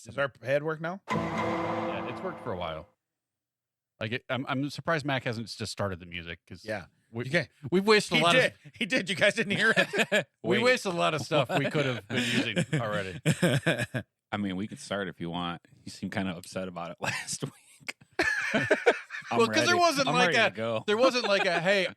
Does our head work now? Yeah, it's worked for a while. Like I'm surprised Mac hasn't just started the music because we've wasted a lot. He did. You guys didn't hear it. We wasted a lot of stuff we could have been using already. I mean, we could start if you want. You seem kind of upset about it last week. Well, because there wasn't like a hey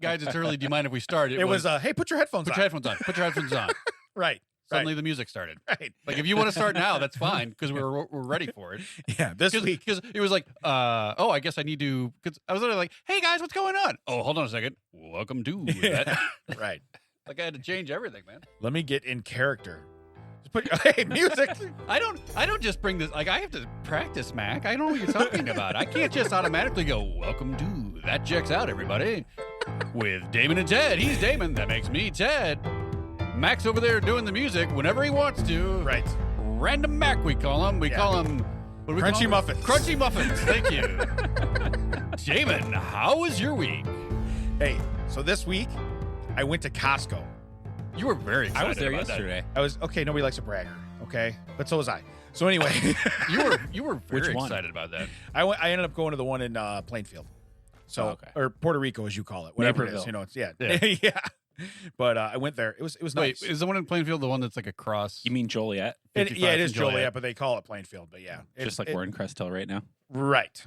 guys, it's early. Do you mind if we start? It was hey, put your headphones on. Put your headphones on. Right. Suddenly the music started. Right. Like if you want to start now, that's fine because we're ready for it. Yeah. This week because it was like, I guess I need to. Because I was literally like, hey guys, what's going on? Oh, hold on a second. Welcome to that. Right. Like I had to change everything, man. Let me get in character. Just put hey music. I don't just bring this. Like I have to practice, Mac. I don't know what you're talking about. I can't just automatically go. Welcome to that checks out, everybody. With Damon and Ted. He's Damon. That makes me Ted. Mac's over there doing the music whenever he wants to. Right. Random Mac, we call him. We call him... What do we Crunchy call him? Muffins. Crunchy Muffins. Thank you. Damon, how was your week? Hey, so this week, I went to Costco. You were very excited. I was there about yesterday. Okay, nobody likes a bragger, okay? But so was I. So anyway. You were very Which one? excited about that. I ended up going to the one in Plainfield. So, okay. Or Puerto Rico, as you call it. Whatever it is. Naperville. It's, yeah. But I went there. It was nice. Wait, is the one in Plainfield the one that's like a cross? You mean Joliet? It is Joliet, but they call it Plainfield. But yeah. Just like we're in Crest Hill right now. Right.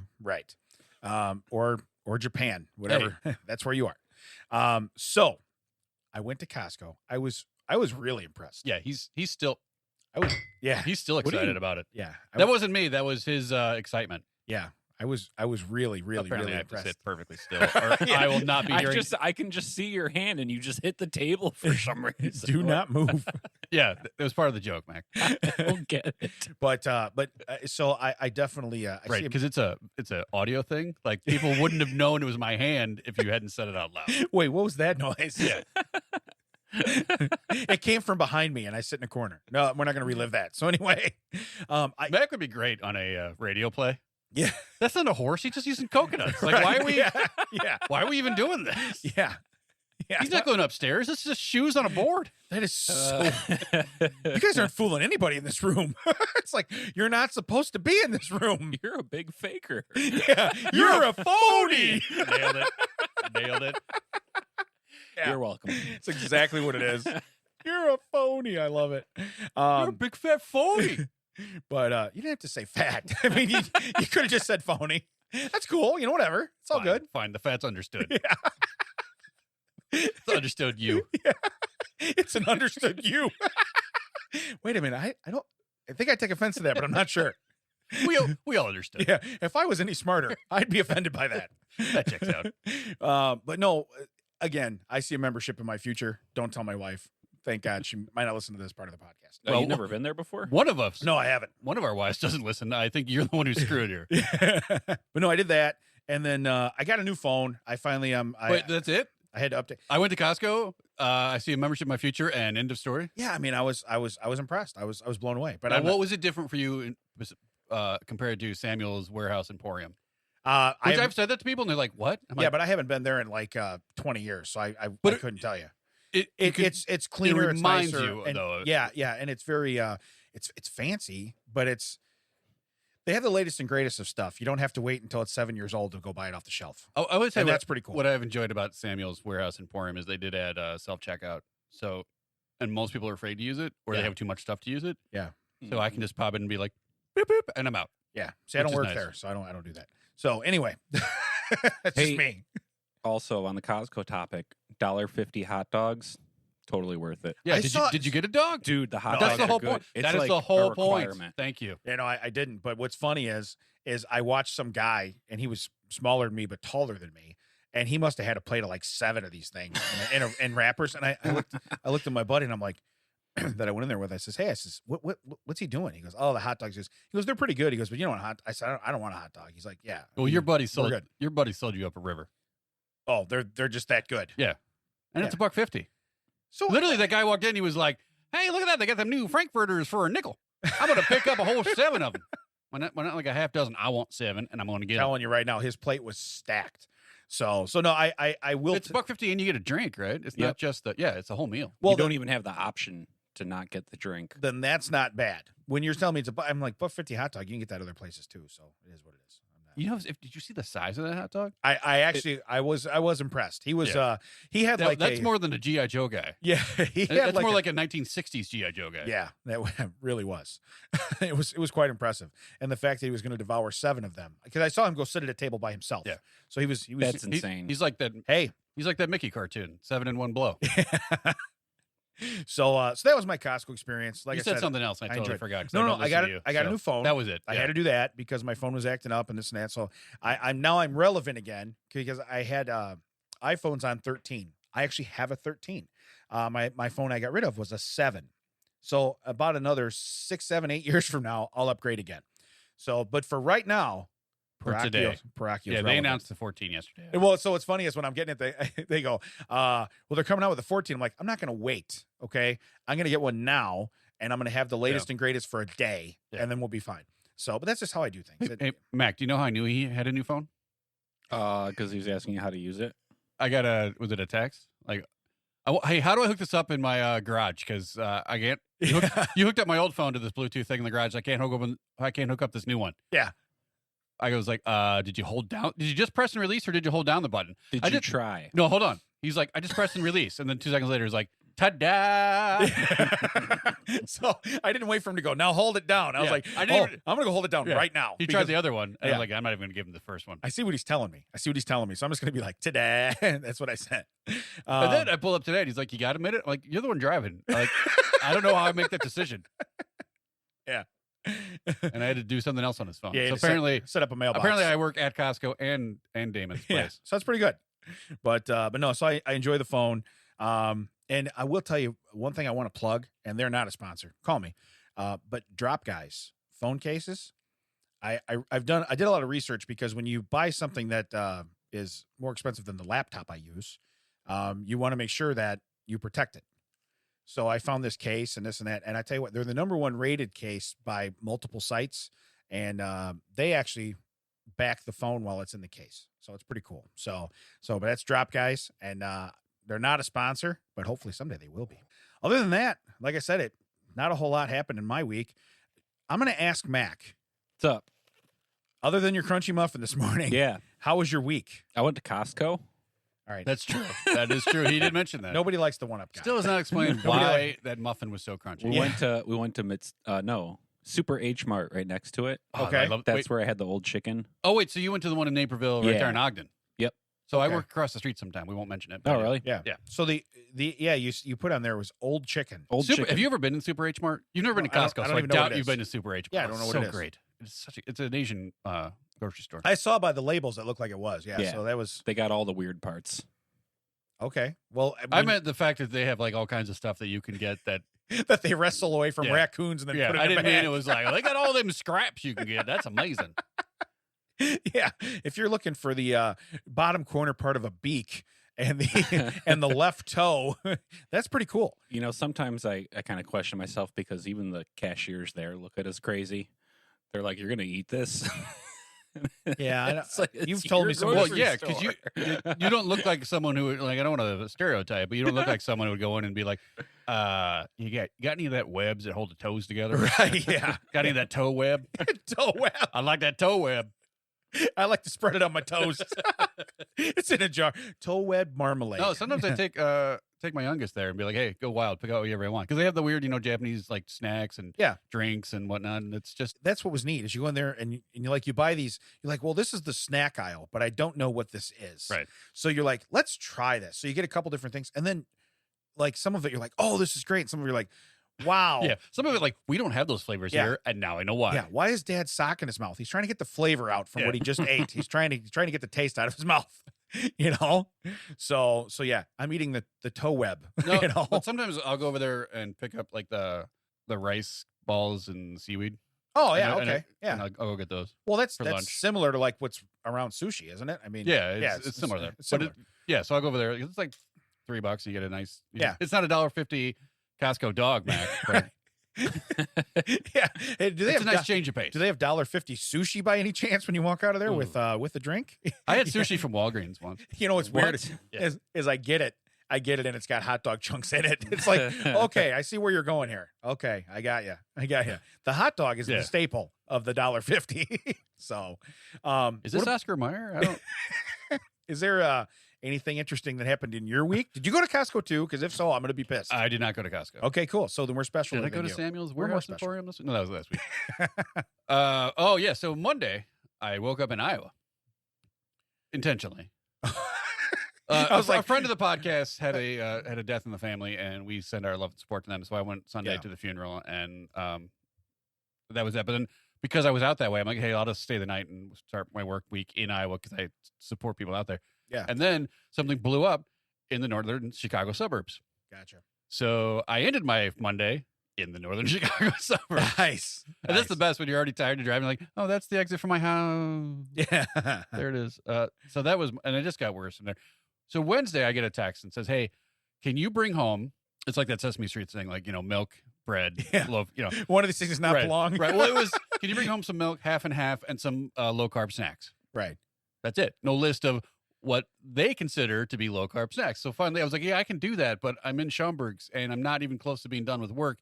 Or Japan, whatever. Hey. That's where you are. So I went to Costco. I was really impressed. Yeah, he's still he's still excited about it. Yeah. That wasn't me. That was his excitement. Yeah. I was really Apparently I have impressed. to sit perfectly still, or I will not be hearing. I can just see your hand, and you just hit the table for some reason. Do not move. Yeah, it was part of the joke, Mac. I don't get it. But so I definitely right, because it's a audio thing. Like people wouldn't have known it was my hand if you hadn't said it out loud. Wait, what was that noise? Yeah. It came from behind me, and I sit in a corner. No, we're not going to relive that. So anyway, Mac would be great on a radio play. Yeah, that's not a horse. He's just using coconuts. Like, why are we? Yeah. Why are we even doing this? Yeah. He's not going upstairs. It's just shoes on a board. That is so. You guys aren't fooling anybody in this room. It's like you're not supposed to be in this room. You're a big faker. Yeah, you're a phony. Nailed it. Yeah. You're welcome. It's exactly what it is. You're a phony. I love it. You're a big fat phony. But you didn't have to say fat. I mean, you could have just said phony. That's cool. You know, whatever. It's all good. Fine. The fat's understood. Yeah. It's understood you. Yeah. It's an understood you. Wait a minute. I think I take offense to that, but I'm not sure. We all understood. Yeah. If I was any smarter, I'd be offended by that. That checks out. But no, again, I see a membership in my future. Don't tell my wife. Thank God she might not listen to this part of the podcast. Well, you've never been there before? One of us. No, I haven't. One of our wives doesn't listen. I think you're the one who screwed her. But no, I did that. And then I got a new phone. I finally Wait, that's it? I had to update. I went to Costco. I see a membership in my future, and end of story. Yeah, I mean, I was impressed. I was blown away. But what was it different for you compared to Samuel's Warehouse Emporium? I've said that to people, and they're like, "What?" But I haven't been there in like 20 years, so I couldn't tell you. It's cleaner. It reminds it's nicer, you, and, though. Yeah, and it's very it's fancy, but they have the latest and greatest of stuff. You don't have to wait until it's 7 years old to go buy it off the shelf. Oh, I would say that's pretty cool. What I've enjoyed about Samuel's Warehouse Emporium is they did add self-checkout. So, and most people are afraid to use it, or they have too much stuff to use it. Yeah. So I can just pop in and be like, boop, boop, and I'm out. Yeah. See, I don't work there, so I don't do that. So anyway, that's just me. Also on the Costco topic, $1.50 hot dogs. Totally worth it. Yeah, did you get a dog? Dude, the hot That's dogs the whole are good. point. It's That is like the whole a point. requirement. Thank you. You know, I didn't. But what's funny is I watched some guy, and he was smaller than me, but taller than me. And he must have had a plate of like 7 of these things in wrappers. And I looked at my buddy, and I'm like, that I went in there with. I says, "Hey," I says, what's he doing?" He goes, "Oh, the hot dogs." He goes, "They're pretty good." He goes, "But you don't want a hot." I said, "I don't want a hot dog." He's like, "Yeah." Well, your buddy sold you up a river. Oh, they're just that good. Yeah, and it's $1.50. So literally, that guy walked in. He was like, "Hey, look at that! They got them new Frankfurters for a nickel. I'm going to pick up a whole 7 of them. Why not like a half dozen? I want 7, and I'm going to get." I'm telling you right now, his plate was stacked. So no, I will. It's $1.50, and you get a drink, right? It's not just it's a whole meal. Well, you don't even have the option to not get the drink. then that's not bad. When you're telling me I'm like, $1.50 hot dog, you can get that other places too. So it is what it is. You know, did you see the size of that hot dog? I was impressed. He was he had that's more than a G.I. Joe guy. Yeah, he had That's more like a 1960s G.I. Joe guy. Yeah, that really was. It was quite impressive, and the fact that he was going to devour 7 of them, because I saw him go sit at a table by himself. Yeah, so he was. That's insane. He's like that. Hey, he's like that Mickey cartoon, 7 in 1 blow. So that was my Costco experience. Like you I said something else. And I totally enjoyed. forgot. No, I got it. I got a new phone. That was it. I had to do that because my phone was acting up and this and that. So I'm relevant again because I had iPhones on 13. I actually have a 13. My phone I got rid of was a 7. So about another 6, 7, 8 years from now, I'll upgrade again. So, but for right now, for today, Paracchio's they announced the 14 yesterday. Well, so what's funny is when I'm getting it, they go, well, they're coming out with the 14. I'm like, I'm not going to wait. Okay. I'm going to get one now and I'm going to have the latest and greatest for a day and then we'll be fine. So, but that's just how I do things. Hey, Mac, do you know how I knew he had a new phone? Because he was asking you how to use it. I got was it a text? Like, hey, how do I hook this up in my garage? Because I can't. You hooked up my old phone to this Bluetooth thing in the garage. I can't hook up this new one. Yeah. I was like, did you hold down? Did you just press and release or did you hold down the button? Did you try? No, hold on. He's like, I just pressed and release. And then 2 seconds later, he's like, ta-da. So I didn't wait for him to go, now hold it down. I was like, I'm going to go hold it down right now. He tried the other one. And I was like, I'm not even going to give him the first one. I see what he's telling me. So I'm just going to be like, ta-da. That's what I said. And then I pull up today and he's like, you got a minute? I'm like, you're the one driving. Like, I don't know how I make that decision. Yeah. And I had to do something else on his phone. Yeah, so apparently set up a mailbox. Apparently I work at Costco and Damon's place. So that's pretty good. But no, so I enjoy the phone. And I will tell you one thing I want to plug, and they're not a sponsor. Call me. But Drop Guys phone cases. I did a lot of research because when you buy something that is more expensive than the laptop I use, you want to make sure that you protect it. So I found this case and this and that, and I tell you what, they're the #1 rated case by multiple sites, and they actually back the phone while it's in the case. So it's pretty cool. But that's Drop Guys, and they're not a sponsor, but hopefully someday they will be. Other than that, like I said, not a whole lot happened in my week. I'm going to ask Mac. What's up? Other than your crunchy muffin this morning, how was your week? I went to Costco. All right. That's true. That is true. He did mention that. Nobody likes the one-up guy. Still has not explained why that muffin was so crunchy. We went to Super H Mart right next to it. Okay. That's where I had the old chicken. Oh, wait. So you went to the one in Naperville right there in Ogden? Yep. So I work across the street sometime. We won't mention it. Oh, really? Yeah. So you put on there was old chicken. Chicken. Have you ever been in Super H Mart? You've never been to Costco, so I doubt you've been to Super H Mart. Yeah, I don't know what it is. So great. It's an Asian grocery store. I saw by the labels it looked like it was. Yeah. So that was. They got all the weird parts. Okay. Well, I meant the fact that they have like all kinds of stuff that you can get that that they wrestle away from raccoons and then put it in I didn't bag. mean it was like they got all them scraps you can get. That's amazing. Yeah. If you're looking for the bottom corner part of a beak and the left toe, that's pretty cool. You know, sometimes I kind of question myself because even the cashiers there look at us crazy. They're like, "You're going to eat this?" Yeah, you've it's told your me some. Well, grocery yeah, because store. you don't look like someone who like I don't want to stereotype, but you don't look like someone who would go in and be like, you got any of that webs that hold the toes together? Right? Yeah. Got any of that toe web? Toe web. I like that toe web. I like to spread it on my toes. It's in a jar. Toe web marmalade. No, sometimes I take my youngest there and be like, hey, go wild, pick out whatever you want, because they have the weird, Japanese like snacks and drinks and whatnot, and it's just that's what was neat is you go in there and you buy these. You're like, well, this is the snack aisle, but I don't know what this is. Right. So you're like, let's try this. So you get a couple different things, and then like some of it you're like, oh, this is great. And some of it you're like, wow. Yeah. Some of it like we don't have those flavors here, and now I know why. Yeah. Why is Dad's sock in his mouth? He's trying to get the flavor out from what he just ate. He's trying to get the taste out of his mouth. So yeah, I'm eating the toe web. No, but sometimes I'll go over there and pick up like the rice balls and seaweed. Oh yeah, okay, yeah. And I'll go get those. Well, that's lunch. similar to like what's around sushi, isn't it? I mean, it's similar there. It's similar. So I'll go over there. It's like $3. You get a nice. It's not $1.50 Costco dog, Mac. But yeah. Hey, it's a nice change of pace. Do they have $1.50 sushi by any chance when you walk out of there with a drink? I had sushi from Walgreens once. You know what's weird is I get it I get it, and it's got hot dog chunks in it. It's like, okay, I see where you're going here. Okay, I got you. The hot dog is the staple of the $1.50. So, is this Oscar Mayer? I don't. Is there anything interesting that happened in your week? Did you go to Costco too? Because if so, I'm going to be pissed. I did not go to Costco. Okay, cool. So then we're special. Did I go to you. Samuel's We're more Warehouse special. Emporium? No, that was last week. Oh yeah. So Monday, I woke up in Iowa intentionally. I was a friend of the podcast had a death in the family, and we send our love and support to them. So I went Sunday to the funeral, and that was that. But then because I was out that way, I'm like, hey, I'll just stay the night and start my work week in Iowa because I support people out there. Yeah. And then something blew up in the northern Chicago suburbs. Gotcha. So I ended my Monday in the northern Chicago suburbs. Nice. And that's the best when you're already tired of driving. Like, oh, that's the exit from my house. Yeah. There it is. So that was, and it just got worse in there. So Wednesday, I get a text and says, hey, can you bring home, it's like that Sesame Street thing, like, milk, bread, loaf, One of these things does not belong. Right. Well, it was, can you bring home some milk, half and half, and some low-carb snacks? Right. That's it. No list of what they consider to be low-carb snacks. So finally, I was like, yeah, I can do that, but I'm in Schaumburg's, and I'm not even close to being done with work.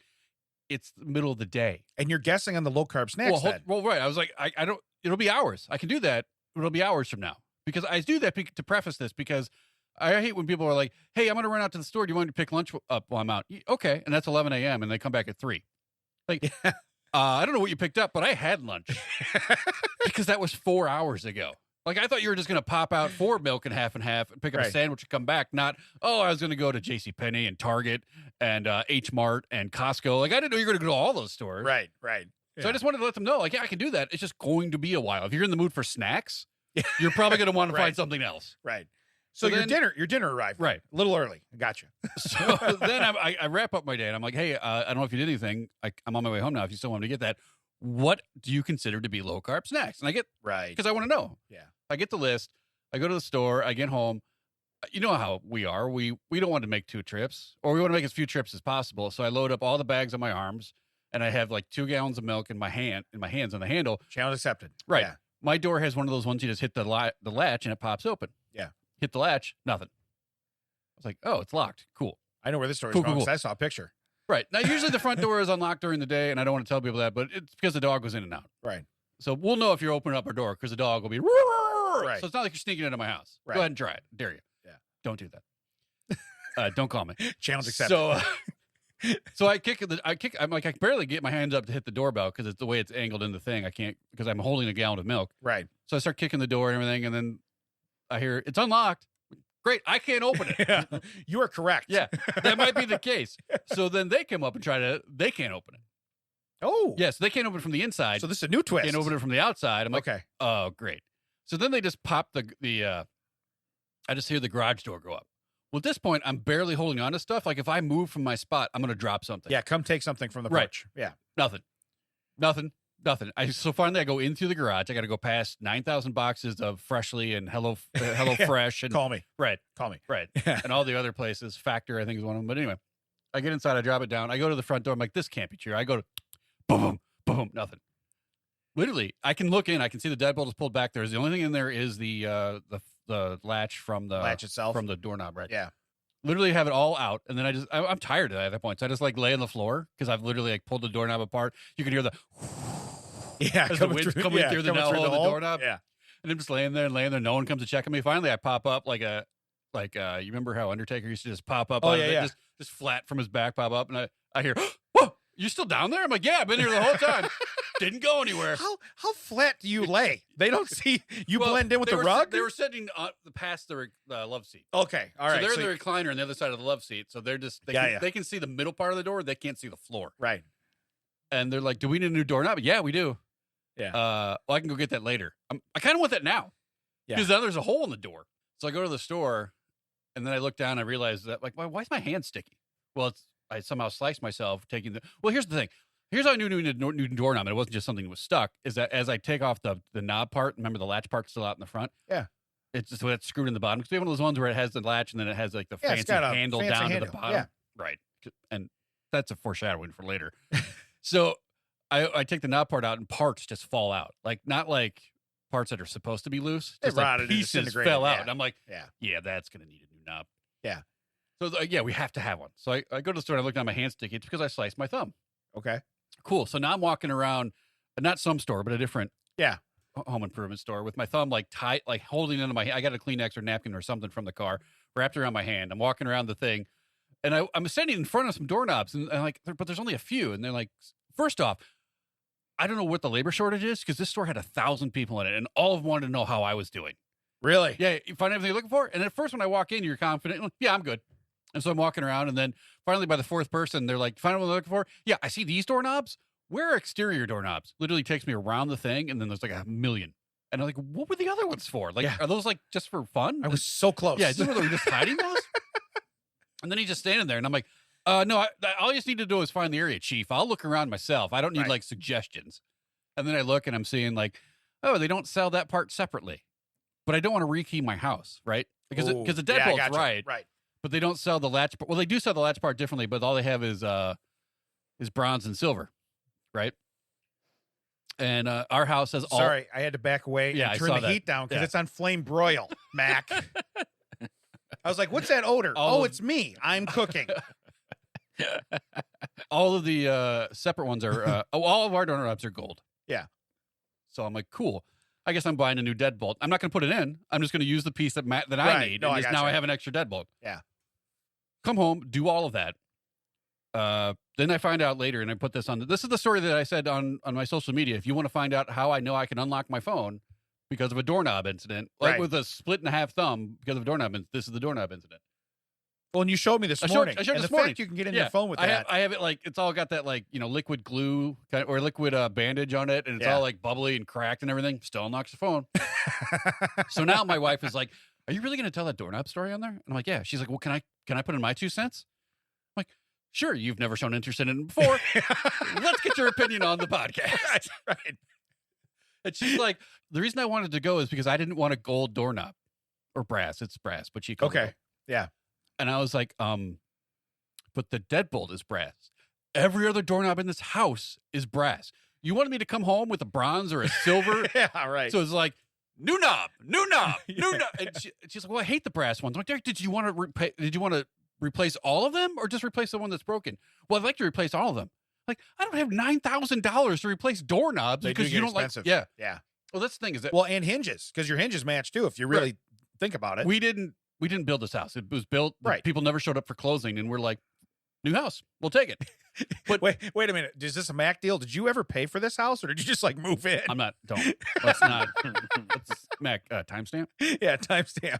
It's the middle of the day. And you're guessing on the low-carb snacks well, right. I was like, I don't, it'll be hours. I can do that. It'll be hours from now. Because I do that to preface this, because I hate when people are like, hey, I'm going to run out to the store. Do you want me to pick lunch up while I'm out? Okay. And that's 11 a.m. and they come back at 3. Like, I don't know what you picked up, but I had lunch because that was 4 hours ago. Like, I thought you were just going to pop out for milk and half, and pick up a sandwich and come back. Not, oh, I was going to go to JCPenney and Target and H Mart and Costco. Like, I didn't know you were going to go to all those stores. Right. So I just wanted to let them know, like, yeah, I can do that. It's just going to be a while. If you're in the mood for snacks, you're probably going to want to find something else. Right. So your dinner arrived. Right. A little early. Gotcha. So then I wrap up my day and I'm like, hey, I don't know if you did anything. I'm on my way home now. If you still want me to get that, what do you consider to be low carb snacks? And I get, because I want to know. Yeah. I get the list. I go to the store. I get home. You know how we are. We don't want to make 2 trips, or we want to make as few trips as possible. So I load up all the bags on my arms, and I have like 2 gallons of milk in my hands on the handle. Challenge accepted. Right. Yeah. My door has one of those ones you just hit the latch and it pops open. Yeah. Hit the latch, nothing. I was like, oh, it's locked. Cool. I know where this story is going because I saw a picture. Right. Now, usually the front door is unlocked during the day, and I don't want to tell people that, but it's because the dog was in and out. Right. So we'll know if you're opening up our door because the dog will be, right. So it's not like you're sneaking into my house. Right. Go ahead and try it. Dare you. Yeah. Don't do that. Don't call me. Challenge accepted. So I I'm like, I can barely get my hands up to hit the doorbell because it's the way it's angled in the thing. I can't, because I'm holding a gallon of milk. Right. So I start kicking the door and everything, and then I hear, it's unlocked. Great. I can't open it. Yeah. You are correct. Yeah. That might be the case. So then they come up and they can't open it. Oh. Yeah. So they can't open it from the inside. So this is a new twist. Can't open it from the outside. I'm like, okay. Oh, great. So then they just pop I just hear the garage door go up. Well, at this point, I'm barely holding on to stuff. Like, if I move from my spot, I'm going to drop something. Yeah, come take something from the porch. Yeah. Nothing. So finally, I go into the garage. I got to go past 9,000 boxes of Freshly and Hello Fresh. And Call me. Right. Call me. Right. And all the other places. Factor, I think, is one of them. But anyway, I get inside. I drop it down. I go to the front door. I'm like, this can't be true. I go to boom, boom, nothing. Literally, I can look in. I can see the deadbolt is pulled back. The only thing in there is the latch from the latch itself from the doorknob. Right. Yeah. Literally have it all out, and then I'm tired at that point, so I just like lay on the floor because I've literally like pulled the doorknob apart. You can hear the as the wind's coming through the hole of the doorknob. Yeah. And I'm just laying there. No one comes to check on me. Finally, I pop up like you remember how Undertaker used to just pop up? Just flat from his back, pop up, and I hear, whoa, you still down there? I'm like, yeah, I've been here the whole time. Didn't go anywhere. How flat do you lay? They don't see you blend in with the rug. They were sitting past the love seat. Okay, all right. So they're in the recliner on the other side of the love seat. So they're just they can see the middle part of the door. They can't see the floor. Right. And they're like, "Do we need a new doorknob?" Yeah, we do. Yeah. Well, I can go get that later. I kind of want that now. Yeah. Because now there's a hole in the door. So I go to the store, and then I look down. And I realize that why is my hand sticky? Well, I somehow sliced myself taking the. Well, here's the thing. Here's how I knew we needed a new doorknob, and it wasn't just something that was stuck, is that as I take off the knob part, remember the latch part's still out in the front? Yeah. It's just it's screwed in the bottom. Because we have one of those ones where it has the latch, and then it has like the fancy handle down to the bottom. Yeah. Right. And that's a foreshadowing for later. So I take the knob part out, and parts just fall out. Like, not like parts that are supposed to be loose. Just like pieces fell out. And I'm like, yeah, that's going to need a new knob. Yeah. So yeah, we have to have one. So I go to the store and I look down my hand sticky. It's because I sliced my thumb. Okay. Cool. So now I'm walking around, not some store, but a different home improvement store with my thumb like tight, like holding into my hand. I got a Kleenex or napkin or something from the car wrapped around my hand. I'm walking around the thing, and I'm standing in front of some doorknobs, and I'm like, but there's only a few. And they're like, first off, I don't know what the labor shortage is because this store had 1,000 people in it, and all of them wanted to know how I was doing. Really? Yeah, you find everything you're looking for? And at first when I walk in, you're confident. Yeah, I'm good. And so I'm walking around, and then finally by the fourth person, they're like, find out what they're looking for? Yeah, I see these doorknobs. Where are exterior doorknobs? Literally takes me around the thing, and then there's like 1,000,000. And I'm like, what were the other ones for? Like, are those like just for fun? I was so close. Yeah, were they just hiding those? And then he's just standing there, and I'm like, no, all you just need to do is find the area, chief. I'll look around myself. I don't need like suggestions. And then I look, and I'm seeing like, oh, they don't sell that part separately. But I don't want to rekey my house, right? Because the deadbolt's right. But they don't sell the latch part. Well, they do sell the latch part differently, but all they have is bronze and silver, right? And our house has all... Sorry, I had to back away and turn the heat down because it's on flame broil, Mac. I was like, what's that odor? It's me. I'm cooking. All of the separate ones are... all of our doorknobs are gold. Yeah. So I'm like, cool. I guess I'm buying a new deadbolt. I'm not going to put it in. I'm just going to use the piece that I need. No, and now I have an extra deadbolt. Yeah. Come home, do all of that. Then I find out later, and I put this on. This is the story that I said on my social media. If you want to find out how I know I can unlock my phone because of a doorknob incident, like with a split and a half thumb because of a doorknob, this is the doorknob incident. Well, and you showed me this morning. I showed and this the morning. fact you can get in your phone with that. I have it like, it's all got that like, liquid glue or liquid bandage on it. And it's all like bubbly and cracked and everything. Still unlocks the phone. So now my wife is like, are you really going to tell that doorknob story on there? And I'm like, yeah. She's like, well, can I put in my 2 cents? I'm like, sure. You've never shown interest in it before. Let's get your opinion on the podcast. Right. And she's like, the reason I wanted to go is because I didn't want a gold doorknob or brass. It's brass, but she called it. Yeah. And I was like, but the deadbolt is brass. Every other doorknob in this house is brass. You wanted me to come home with a bronze or a silver? Yeah, right. So it's like, new knob. And she's like, well, I hate the brass ones. I'm like, did you want to replace all of them or just replace the one that's broken? Well, I'd like to replace all of them. Like, I don't have $9,000 to replace doorknobs because you don't expensive. like. Yeah. Yeah. Well, that's the thing is that. Well, and hinges, because your hinges match too, if you really think about it. We didn't build this house. It was built. Right. People never showed up for closing, and we're like, new house. We'll take it. But wait a minute. Is this a Mac deal? Did you ever pay for this house, or did you just like move in? I'm not. Don't. Let's not. Let's Mac timestamp. Yeah, timestamp.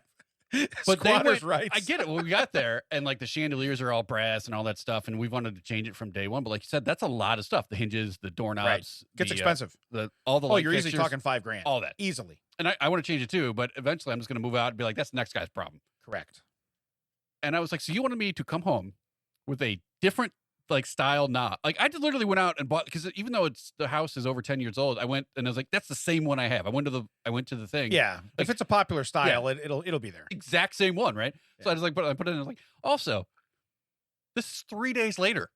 But Squatters' rights. I get it. Well, we got there, and like the chandeliers are all brass and all that stuff, and we wanted to change it from day one. But like you said, that's a lot of stuff. The hinges, the doorknobs, gets expensive. All the light you're fixtures, easily talking $5,000. all that easily. And I want to change it too, but eventually I'm just going to move out and be like, that's the next guy's problem. Correct. And I was like, so you wanted me to come home with a different like style knob? Like I just literally went out and bought, because even though the house is over 10 years old, I went and I was like, that's the same one I have. I went to the thing. Yeah. Like, if it's a popular style, it'll be there. Exact same one, right? Yeah. So I just like I put it in. I was like, also, this is 3 days later.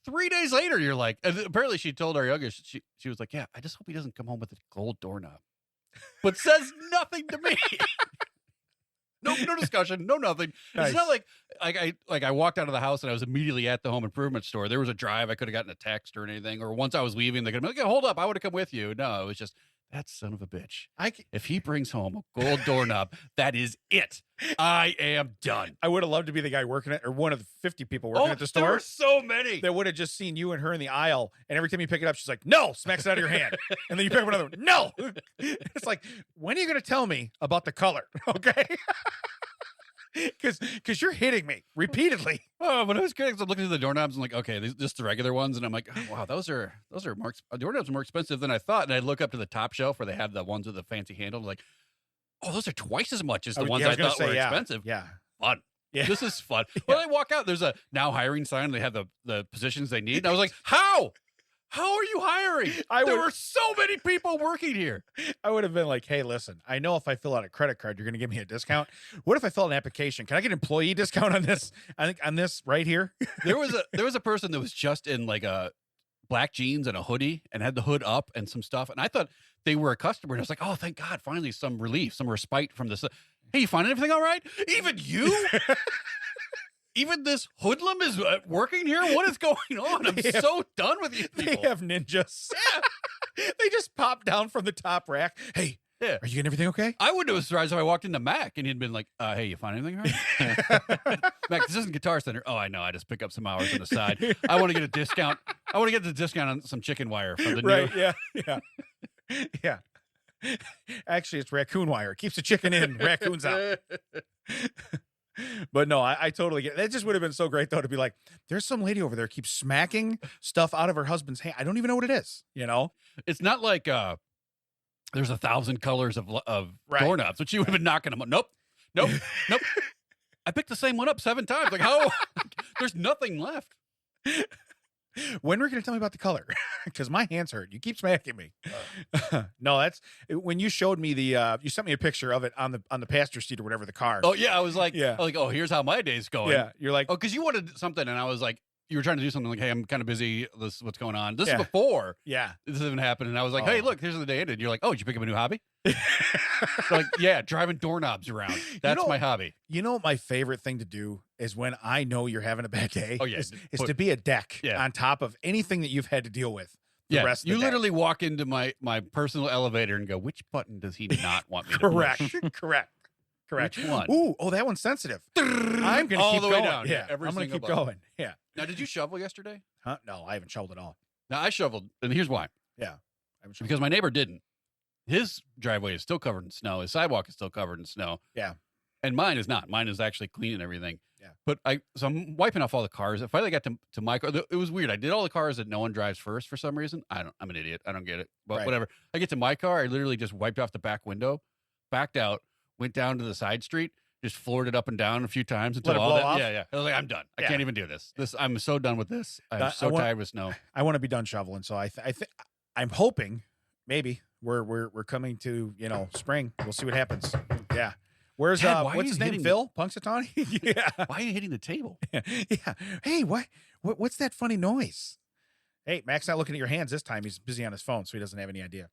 3 days later, you're like, and apparently she told our youngest, she was like, yeah, I just hope he doesn't come home with a gold doorknob, but says nothing to me. No discussion, no nothing. Nice. It's not like I walked out of the house and I was immediately at the home improvement store. There was a drive. I could have gotten a text or anything. Or once I was leaving, they could have been like, hold up, I would have come with you. No, it was just, that son of a bitch. If he brings home a gold doorknob, that is it. I am done. I would have loved to be the guy working it, or one of the 50 people working at the store. There were so many. That would have just seen you and her in the aisle, and every time you pick it up, she's like, no, smacks it out of your hand. And then you pick up another one. No. It's like, when are you going to tell me about the color? Okay. Because you're hitting me repeatedly. Oh, but it was good. I'm looking at the doorknobs and like, okay, these just the regular ones, and I'm like, oh, wow, those are more doorknobs are more expensive than I thought. And I look up to the top shelf where they have the ones with the fancy handle, like, oh, those are twice as much as the ones I thought were expensive. Yeah, fun. Yeah, this is fun. When I walk out, there's a now hiring sign. They have the positions they need. And I was like, how? How are you hiring? There were so many people working here. I would have been like, hey, listen, I know if I fill out a credit card, you're going to give me a discount. What if I fill out an application? Can I get an employee discount on this? I think on this right here. There was a person that was just in like a black jeans and a hoodie and had the hood up and some stuff. And I thought they were a customer. And I was like, oh, thank God, finally some relief, some respite from this. Hey, you finding everything all right? Even you? Even this hoodlum is working here? What is going on? I'm so done with you people. They have ninjas. Yeah. They just pop down from the top rack. Hey, Yeah. are you getting everything okay? I wouldn't have been surprised if I walked into Mac and he'd been like, hey, you find anything right? Mac, this isn't Guitar Center. Oh, I know. I just pick up some hours on the side. I want to get a discount. I want to get the discount on some chicken wire from the Right, new. yeah. Yeah. Actually, it's raccoon wire. It keeps the chicken in, raccoons out. But no, I totally get it. That just would have been so great, though, to be like, there's some lady over there keeps smacking stuff out of her husband's hand. I don't even know what it is, you know? It's not like there's 1,000 colors of Right. doorknobs, which you would have been knocking them on. Nope. I picked the same one up 7 times. Like, how? There's nothing left. When were you going to tell me about the color? Because my hands hurt. You keep smacking me. No, that's when you showed me the. You sent me a picture of it on the passenger seat or whatever the car. Oh, yeah. I was like, Yeah. oh, here's how my day's going. Yeah, you're like, Oh, because you wanted something, and I was like, you were trying to do something like, hey, I'm kind of busy. This is what's going on. This Yeah. is before yeah. this even happened. And I was like, hey, Oh. look, here's the day ended. You're like, oh, did you pick up a new hobby? Like, yeah, driving doorknobs around. That's know- my hobby. You know, my favorite thing to do is when I know you're having a bad day. Oh, yeah. is Put- to be a deck Yeah. on top of anything that you've had to deal with. The rest of you the day. literally walk into my personal elevator and go, which button does he not want me to Correct. push? Correct. Which one? Ooh, oh, that one's sensitive. I'm gonna All keep the way going. down. Yeah, Every I'm gonna single keep button. going. Yeah. Now, did you shovel yesterday? Huh? No, I haven't shoveled at all. Now, I shoveled, and here's why. I haven't shoveled. Because my neighbor didn't. His driveway is still covered in snow. His sidewalk is still covered in snow. Yeah. And mine is not. Mine is actually clean and everything. Yeah. But so I'm wiping off all the cars. I finally got to my car. It was weird. I did all the cars that no one drives first for some reason. I'm an idiot. I don't get it. But Right. whatever. I get to my car. I literally just wiped off the back window, backed out, went down to the side street, just floored it up and down a few times until Let it all blow that. off? Yeah. I was like, I'm done. I Yeah. can't even do this. I'm so done with this. I'm I so want- tired with snow. I want to be done shoveling, so I'm hoping maybe we're coming to spring. We'll see what happens. Yeah. Where's Dad, why are what's you his name? hitting Phil Punxsutawney? Yeah. Why are you hitting the table? Yeah. Hey, what's that funny noise? Hey, Mac's not looking at your hands this time. He's busy on his phone, so he doesn't have any idea.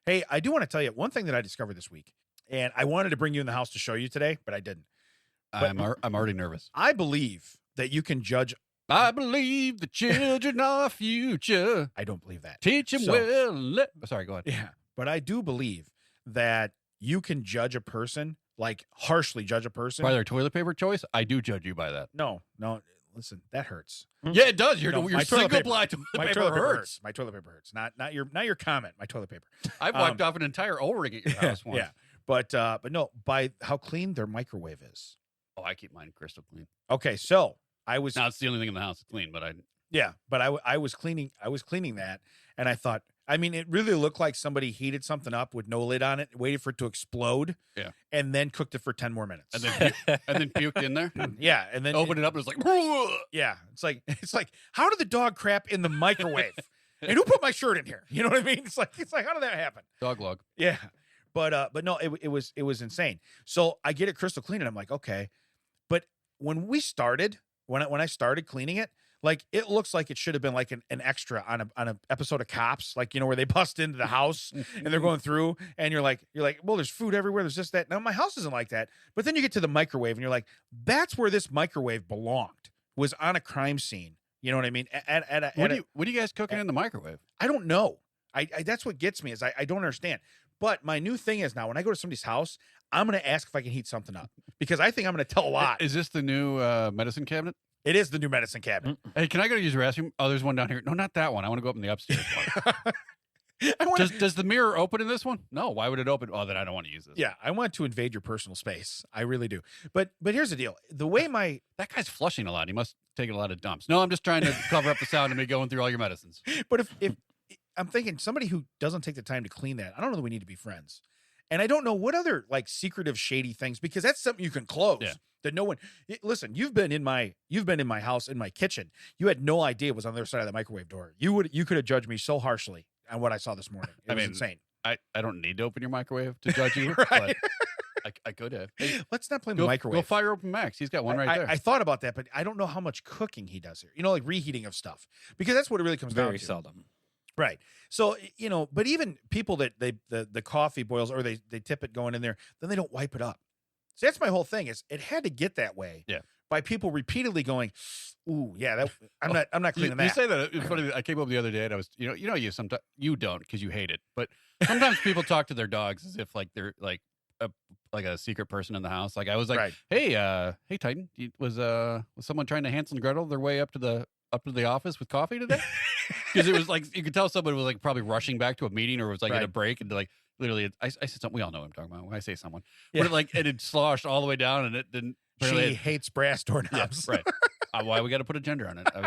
Hey, I do want to tell you one thing that I discovered this week, and I wanted to bring you in the house to show you today, but I didn't. I'm already nervous. I believe that you can judge. I believe the children are our future. I don't believe that. Teach them So- well. Sorry, go ahead. Yeah, but I do believe that you can judge a person, like harshly judge a person. By their toilet paper choice, I do judge you by that. No, listen, that hurts. Yeah, it does. Your No, my your toilet single paper- ply toilet My paper toilet paper hurts. hurts. My toilet paper hurts. Not your comment. My toilet paper. I've wiped off an entire O-ring at your house once. Yeah, but no, by how clean their microwave is. Oh, I keep mine crystal clean. Okay, so I was Now it's the only thing in the house that's clean, but I was cleaning that, and I thought, I mean, it really looked like somebody heated something up with no lid on it, waited for it to explode, Yeah. and then cooked it for 10 more minutes. and then puked in there. yeah, and then Opened it up and it was like, yeah, it's like how did the dog crap in the microwave? And who put my shirt in here? You know what I mean? It's like how did that happen? dog log. Yeah, but no, it was insane. So I get it crystal clean, and I'm like, okay, but when we started, when I started cleaning it, like it looks like it should have been like an extra on a episode of Cops, like where they bust into the house and they're going through, and you're like, well, there's food everywhere, there's just that. Now my house isn't like that, but then you get to the microwave, and you're like, that's where this microwave belonged, was on a crime scene. You know what I mean? What are you guys cooking in the microwave? I don't know. I that's what gets me is I don't understand. But my new thing is now when I go to somebody's house, I'm going to ask if I can heat something up because I think I'm going to tell a lot. Is this the new medicine cabinet? It is the new medicine cabinet. Hey, can I go to use the restroom? Oh, there's one down here. No, not that one. I want to go up in the upstairs one. Does the mirror open in this one? No. Why would it open? Oh, then I don't want to use this. Yeah, I want to invade your personal space. I really do. But here's the deal. The way That guy's flushing a lot. He must take a lot of dumps. No, I'm just trying to cover up the sound of me going through all your medicines. but if I'm thinking somebody who doesn't take the time to clean that, I don't know that we need to be friends. And I don't know what other like secretive shady things, because that's something you can close. Yeah. That no one listen, you've been in my house, in my kitchen. You had no idea it was on the other side of the microwave door. You could have judged me so harshly on what I saw this morning. It was insane. I don't need to open your microwave to judge you, Right. but I could have. Hey, Let's not blame the microwave. Go fire open Max. He's got one right there. I thought about that, but I don't know how much cooking he does here. Like reheating of stuff, because that's what it really comes down Very to. seldom. Right. So, but even people that the coffee boils or they tip it going in there, then they don't wipe it up. So that's my whole thing is it had to get that way. Yeah. By people repeatedly going, ooh, yeah, that I'm not cleaning that. You say that. It's funny. That I came up the other day and I was, you sometimes you don't because you hate it, but sometimes people talk to their dogs as if like they're like a secret person in the house. Like I was like, Right. hey Titan, was someone trying to Hansel and Gretel their way up to the office with coffee today? Because it was like you could tell someone was like probably rushing back to a meeting or was like in a break and like literally I said something. We all know what I'm talking about when I say someone, but it had sloshed all the way down and it didn't. She hates brass doorknobs. Yeah, right. Why we got to put a gender on it? I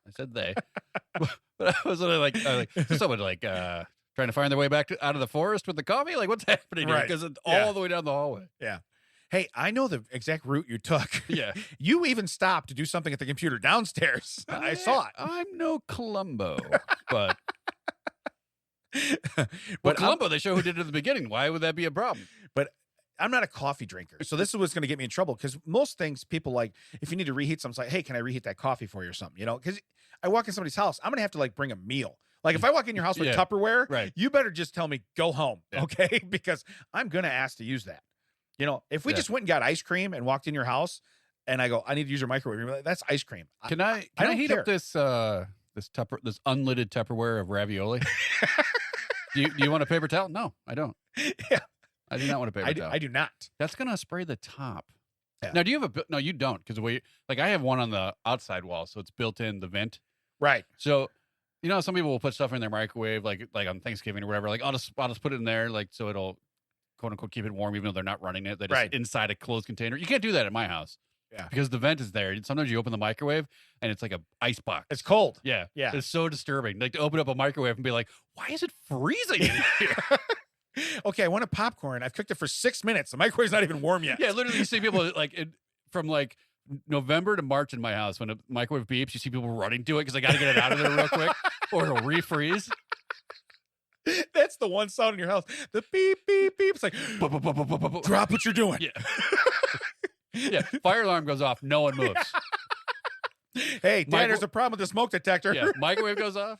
said they, but I was like someone like trying to find their way back out of the forest with the coffee. Like what's happening here? Because it's all the way down the hallway. Yeah. Hey, I know the exact route you took. Yeah. You even stopped to do something at the computer downstairs. I saw it. I'm no Columbo, but But Columbo, they show who did it at the beginning. Why would that be a problem? But I'm not a coffee drinker. So this is what's going to get me in trouble because most things people like, if you need to reheat something, it's like, hey, can I reheat that coffee for you or something? Because I walk in somebody's house, I'm going to have to like bring a meal. Like if I walk in your house with Tupperware, right. You better just tell me, go home. Yeah. Okay. Because I'm going to ask to use that. If we just went and got ice cream and walked in your house and I go, I need to use your microwave. You're like, that's ice cream. Can I heat up this unlidded Tupperware of ravioli? do you want a paper towel? No, I don't. Yeah. I do not want a paper towel. I do not. That's going to spray the top. Yeah. Now, do you have no, you don't. Because I have one on the outside wall. So it's built in the vent. Right. So, some people will put stuff in their microwave, like on Thanksgiving or whatever. Like I'll just put it in there. Like, so it'll quote unquote keep it warm, even though they're not running it. They just inside a closed container. You can't do that at my house. Yeah. Because the vent is there. Sometimes you open the microwave and it's like a ice box. It's cold. Yeah. Yeah. It's so disturbing. Like to open up a microwave and be like, why is it freezing in here? Okay, I want a popcorn. I've cooked it for 6 minutes. The microwave's not even warm yet. Yeah, literally, you see people from like November to March in my house when a microwave beeps. You see people running to it because I got to get it out of there real quick, or it'll refreeze. That's the one sound in your house. The beep beep beep. It's like drop what you're doing. Yeah, yeah. Fire alarm goes off. No one moves. Hey, Dad, there's a problem with the smoke detector. Yeah, microwave goes off.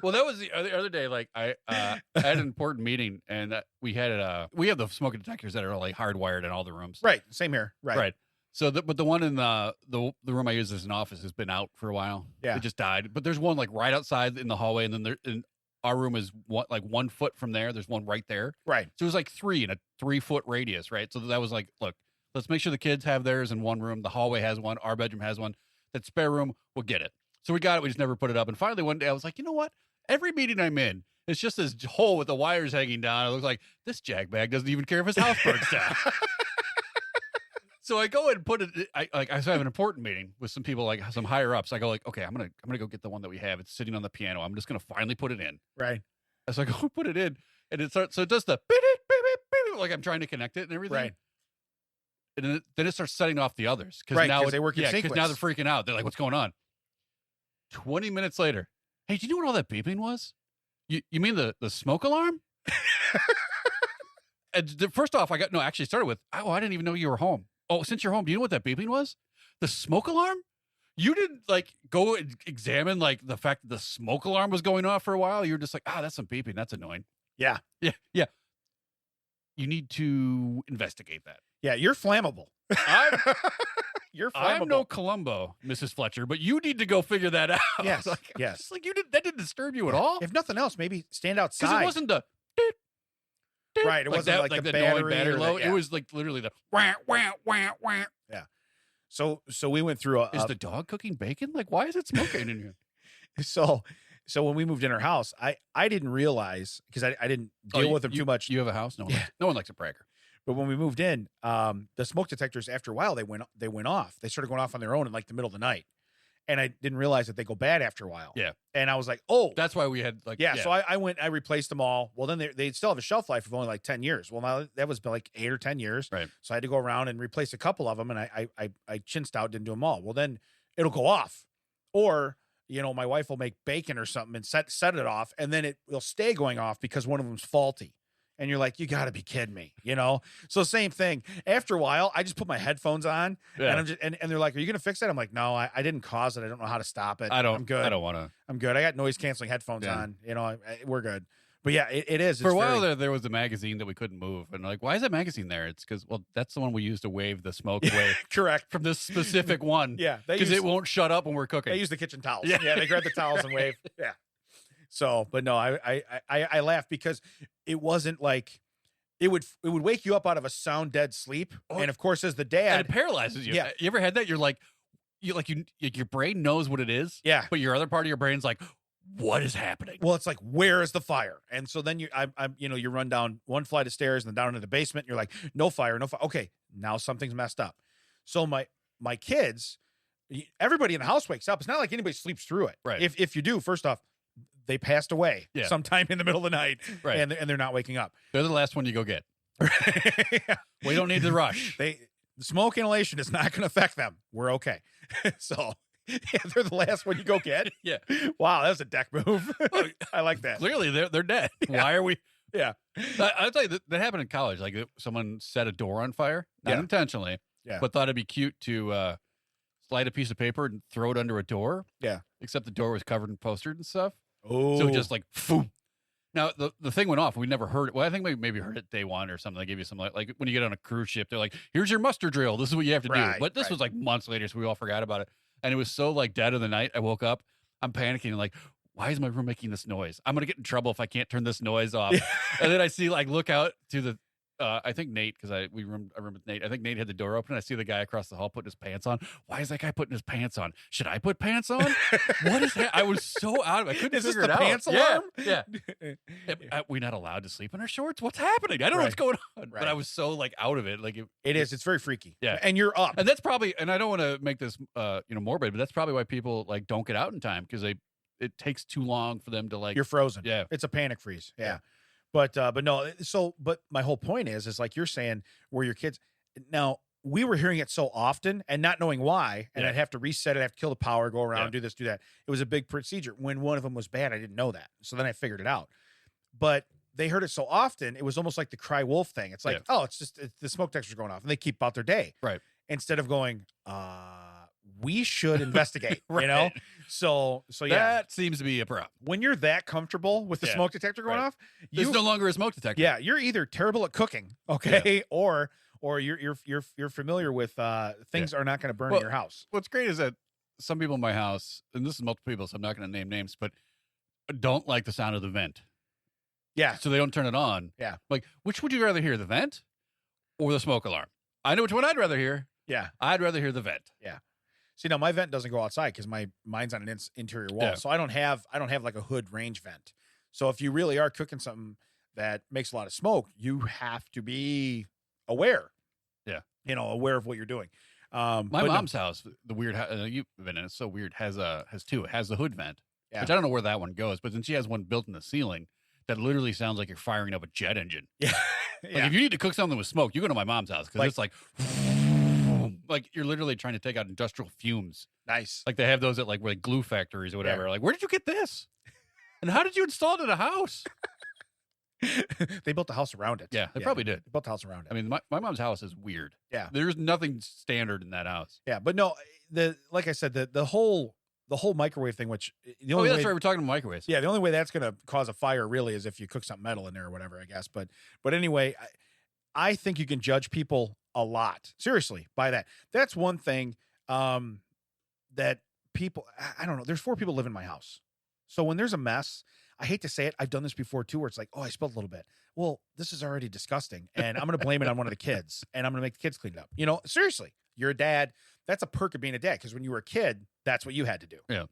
Well, that was the other day. Like I had an important meeting, and we have the smoke detectors that are like hardwired in all the rooms. Right. Same here. Right. So, but the one in the room I use as an office has been out for a while. Yeah, it just died. But there's one like right outside in the hallway, and then our room is 1 foot from there. There's one right there. Right. So it was like 3 in a 3-foot radius. Right. So that was like, look, let's make sure the kids have theirs in one room. The hallway has one. Our bedroom has one. That spare room, we'll get it. So we got it. We just never put it up. And finally, one day I was like, you know what? Every meeting I'm in, it's just this hole with the wires hanging down. It looks like this jackbag doesn't even care if his house burns down. So I go and put it. I have an important meeting with some people, like some higher ups. I go like, okay, I'm gonna go get the one that we have. It's sitting on the piano. I'm just gonna finally put it in. Right. So I go put it in, and it starts. So it does the beep, beep, beep, beep, like I'm trying to connect it and everything. Right. And then it starts setting off the others because now they work in sequence. Because now they're freaking out. They're like, what's going on? 20 minutes later. Hey, do you know what all that beeping was? You mean the smoke alarm? And first off, actually started with, oh, I didn't even know you were home. Oh, since you're home, do you know what that beeping was? The smoke alarm? You didn't like go and examine like the fact that the smoke alarm was going off for a while. You were just like, that's some beeping. That's annoying. Yeah. Yeah. Yeah. You need to investigate that. Yeah. You're flammable. You're flammable. I'm no Columbo, Mrs. Fletcher, but you need to go figure that out. Yes. Yes. Just like that didn't disturb you at all. If nothing else, maybe stand outside. Because it wasn't the right. It wasn't like the battery low. It was like literally the wah, wah, wah, wah. Yeah. So we went through Is the dog cooking bacon? Like, why is it smoking in here? So when we moved in our house, I didn't realize because I didn't deal with them too much. You have a house? No one likes a bragger. But when we moved in, the smoke detectors after a while they went off. They started going off on their own in like the middle of the night, and I didn't realize that they go bad after a while. Yeah, and I was like, oh, that's why we had like So I replaced them all. Well, then they still have a shelf life of only like 10 years. Well, now that was like 8 or 10 years. Right. So I had to go around and replace a couple of them, and I chinched out, didn't do them all. Well, then it'll go off, or my wife will make bacon or something and set it off, and then it will stay going off because one of them's faulty. And you're like, you got to be kidding me, So same thing. After a while, I just put my headphones on, and I'm just and they're like, "Are you gonna fix it?" I'm like, "No, I didn't cause it. I don't know how to stop it. I'm good. I don't want to. I'm good. I got noise canceling headphones on. We're good." But yeah, it is. For It's a while very, there was a magazine that we couldn't move. And like, why is that magazine there? It's because, well, that's the one we use to wave the smoke away correct. from this specific one. Yeah, Because it won't shut up when we're cooking. They use the kitchen towels. Yeah. Yeah, they grab the towels and wave. Yeah. So, but no, I laugh because it wasn't like it would wake you up out of a sound dead sleep, and of course, as the And dad, it paralyzes you. Yeah. You ever had that? You're like, your brain knows what it is. yeah. But your other part of your brain's like, what is happening? Well, it's like, where is the fire? And so then you run down one flight of stairs and then down into the basement. And you're like, no fire, no fire. Okay, now something's messed up. So my kids, everybody in the house wakes up. It's not like anybody sleeps through it. Right. If you do, first off, they passed away sometime in the middle of the night, Right. and they're not waking up. They're the last one you go get. Yeah. We don't need to rush. The smoke inhalation is not going to affect them. We're okay. So yeah, they're the last one you go get. Yeah. Wow, that was a deck move. I like that. Clearly, they're dead. Yeah. Why are we? Yeah. I'll tell you, that happened in college. Like, someone set a door on fire, not Yeah. intentionally, Yeah. but thought it'd be cute to slide a piece of paper and throw it under a door. Yeah. Except the door was covered in posters and stuff. Oh, So just like, boom. Now, the thing went off. We never heard it. Well, I think we maybe heard it day one or something. They give you some, like when you get on a cruise ship, they're like, here's your muster drill. This is what you have to do. Right, But this right. was like months later, so we all forgot about it. And it was so like dead of the night. I woke up, I'm panicking, like, why is my room making this noise? I'm going to get in trouble if I can't turn this noise off. And then I see, like, look out to the, I think Nate, because I remember Nate. I think Nate had the door open. I see the guy across the hall putting his pants on. Why is that guy putting his pants on? Should I put pants on? What is that? I was so out of it. I couldn't Is this figure the it out. pants alarm? Yeah. We're not allowed to sleep in our shorts. What's happening? I don't know what's going on. Right. But I was so like out of it. Like it is. It's very freaky. Yeah. And you're up. and that's probably. And I don't want to make this morbid, but that's probably why people like don't get out in time because it takes too long for them to like. You're frozen. Yeah. It's a panic freeze. Yeah. Yeah. But no, but my whole point is like you're saying where your kids now we were hearing it so often and not knowing why, and Yeah. I'd have to reset it, I have to kill the power, go around, Yeah. do this, do that. It was a big procedure. When one of them was bad, I didn't know that. So then I figured it out. But they heard it so often, it was almost like the cry wolf thing. It's like, oh, it's the smoke detector's going off, and they keep about their day. Right. Instead of going, we should investigate, Right. you know? So yeah. That seems to be a problem. When you're that comfortable with the Yeah. smoke detector going Right. off, There's you no longer a smoke detector. yeah, you're either terrible at cooking, okay, or you're familiar with things are not going to burn Well, in your house. What's great is that some people in my house, and this is multiple people, so I'm not going to name names, but don't like the sound of the vent. Yeah, So they don't turn it on. Yeah. Like, which would you rather hear, the vent or the smoke alarm? I know which one I'd rather hear. yeah. I'd rather hear the vent. See, now my vent doesn't go outside because mine's on an interior wall, Yeah. so I don't have like a hood range vent. So if you really are cooking something that makes a lot of smoke, you have to be aware. Yeah. Aware of what you're doing. My but no- mom's house, the weird, you've been in it, it's so weird, has two. It has the hood vent, Yeah. which I don't know where that one goes, but then she has one built in the ceiling that literally sounds like you're firing up a jet engine. yeah, Like, yeah. if you need to cook something with smoke, you go to my mom's house because Like- it's like you're literally trying to take out industrial fumes. Nice. Like they have those at like glue factories or whatever. Like, where did you get this? And how did you install it in a house? They built the house around it. Yeah, they probably did. They built the house around it. I mean, my mom's house is weird. Yeah. There's nothing standard in that house. Yeah, but no, like I said, the whole microwave thing, which the Oh, only yeah, way, that's right. We're talking microwaves. yeah, the only way that's going to cause a fire really is if you cook something metal in there or whatever, I guess. But anyway, I think you can judge people a lot seriously by that. That's one thing that people, I don't know. There's 4 people live in my house, so when there's a mess, I hate to say it, I've done this before too, where it's like, oh, I spilled a little bit. Well, this is already disgusting, and I'm going to blame it on one of the kids, and I'm going to make the kids clean it up. Seriously, you're a dad. That's a perk of being a dad, because when you were a kid, that's what you had to do. Yeah.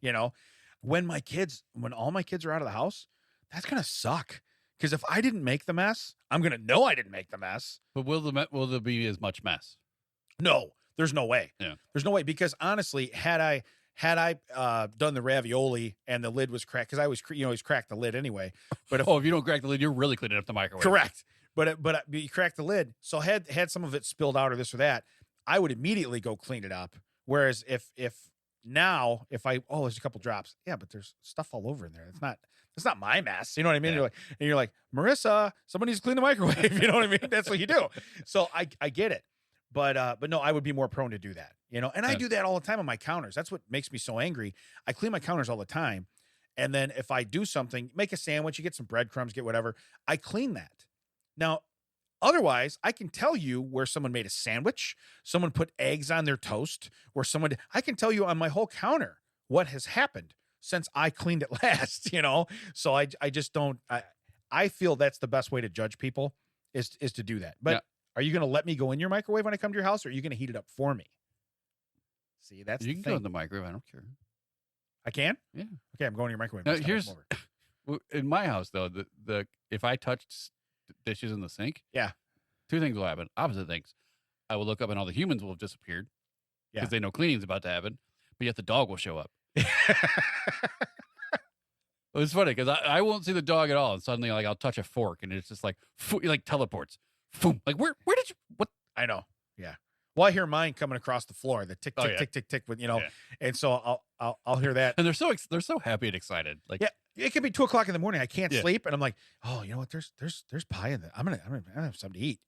When all my kids are out of the house, that's going to suck. Because if I didn't make the mess, I'm going to know I didn't make the mess. But will there be as much mess? No, there's no way. Yeah. There's no way, because honestly, had I done the ravioli and the lid was cracked, because I always crack the lid anyway. But if If you don't crack the lid, you're really cleaning up the microwave. correct, but you crack the lid, so had some of it spilled out or this or that, I would immediately go clean it up. Whereas if there's a couple drops, yeah, but there's stuff all over in there. It's not my mess. You know what I mean? Yeah. You're like, Marissa, somebody needs to clean the microwave. You know what I mean? That's what you do. So I get it. But no, I would be more prone to do that, and I Yeah. do that all the time on my counters. That's what makes me so angry. I clean my counters all the time. And then if I do something, make a sandwich, you get some breadcrumbs, get whatever, I clean that. Now, otherwise, I can tell you where someone made a sandwich, someone put eggs on their toast, or I can tell you on my whole counter what has happened since I cleaned it last, So I just don't, I feel that's the best way to judge people is to do that. But are you going to let me go in your microwave when I come to your house, or are you going to heat it up for me? See, that's you can go in the microwave. I don't care. I can? Yeah. Okay, I'm going to your microwave. Now, next time I come over. in my house though, the if I touch dishes in the sink, two things will happen. Opposite things. I will look up and all the humans will have disappeared because they know cleaning's about to happen, but yet the dog will show up. It's funny because I won't see the dog at all, and suddenly like I'll touch a fork and it's just like like teleports. Like where did you what? I know. Yeah. Well, I hear mine coming across the floor, the tick tick tick tick tick with and so I'll hear that, and they're so happy and excited. Like it could be 2:00 in the morning. I can't sleep, and I'm like, oh, you know what? There's pie in there. I'm gonna have something to eat.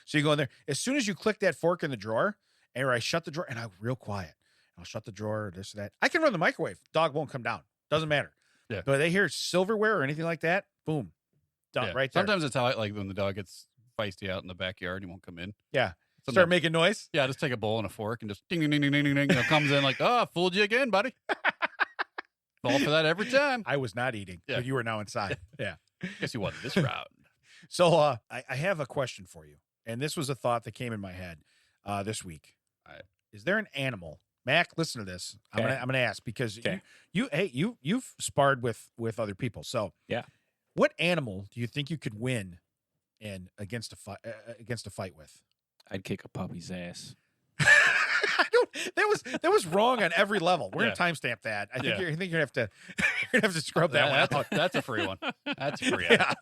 So you go in there as soon as you click that fork in the drawer, or I shut the drawer, and I'm real quiet. I'll shut the drawer, this or that. I can run the microwave. Dog won't come down. Doesn't matter. Yeah. But they hear silverware or anything like that, boom, done right there. Sometimes it's how like when the dog gets feisty out in the backyard, he won't come in. Yeah. Start making noise. Yeah, just take a bowl and a fork and just ding ding ding ding ding ding. Comes in like, oh, fooled you again, buddy. Fall for that every time. I was not eating, but you were now inside. Yeah. Guess you wasn't this round. So I have a question for you, and this was a thought that came in my head this week. Is there an animal? Mac, listen to this. Okay. I'm gonna ask because you've sparred with other people. So what animal do you think you could win against a fight with? I'd kick a puppy's ass. That was wrong on every level. We're gonna timestamp that. I think you're gonna have to scrub that one out. That's a free one. That's free. Yeah.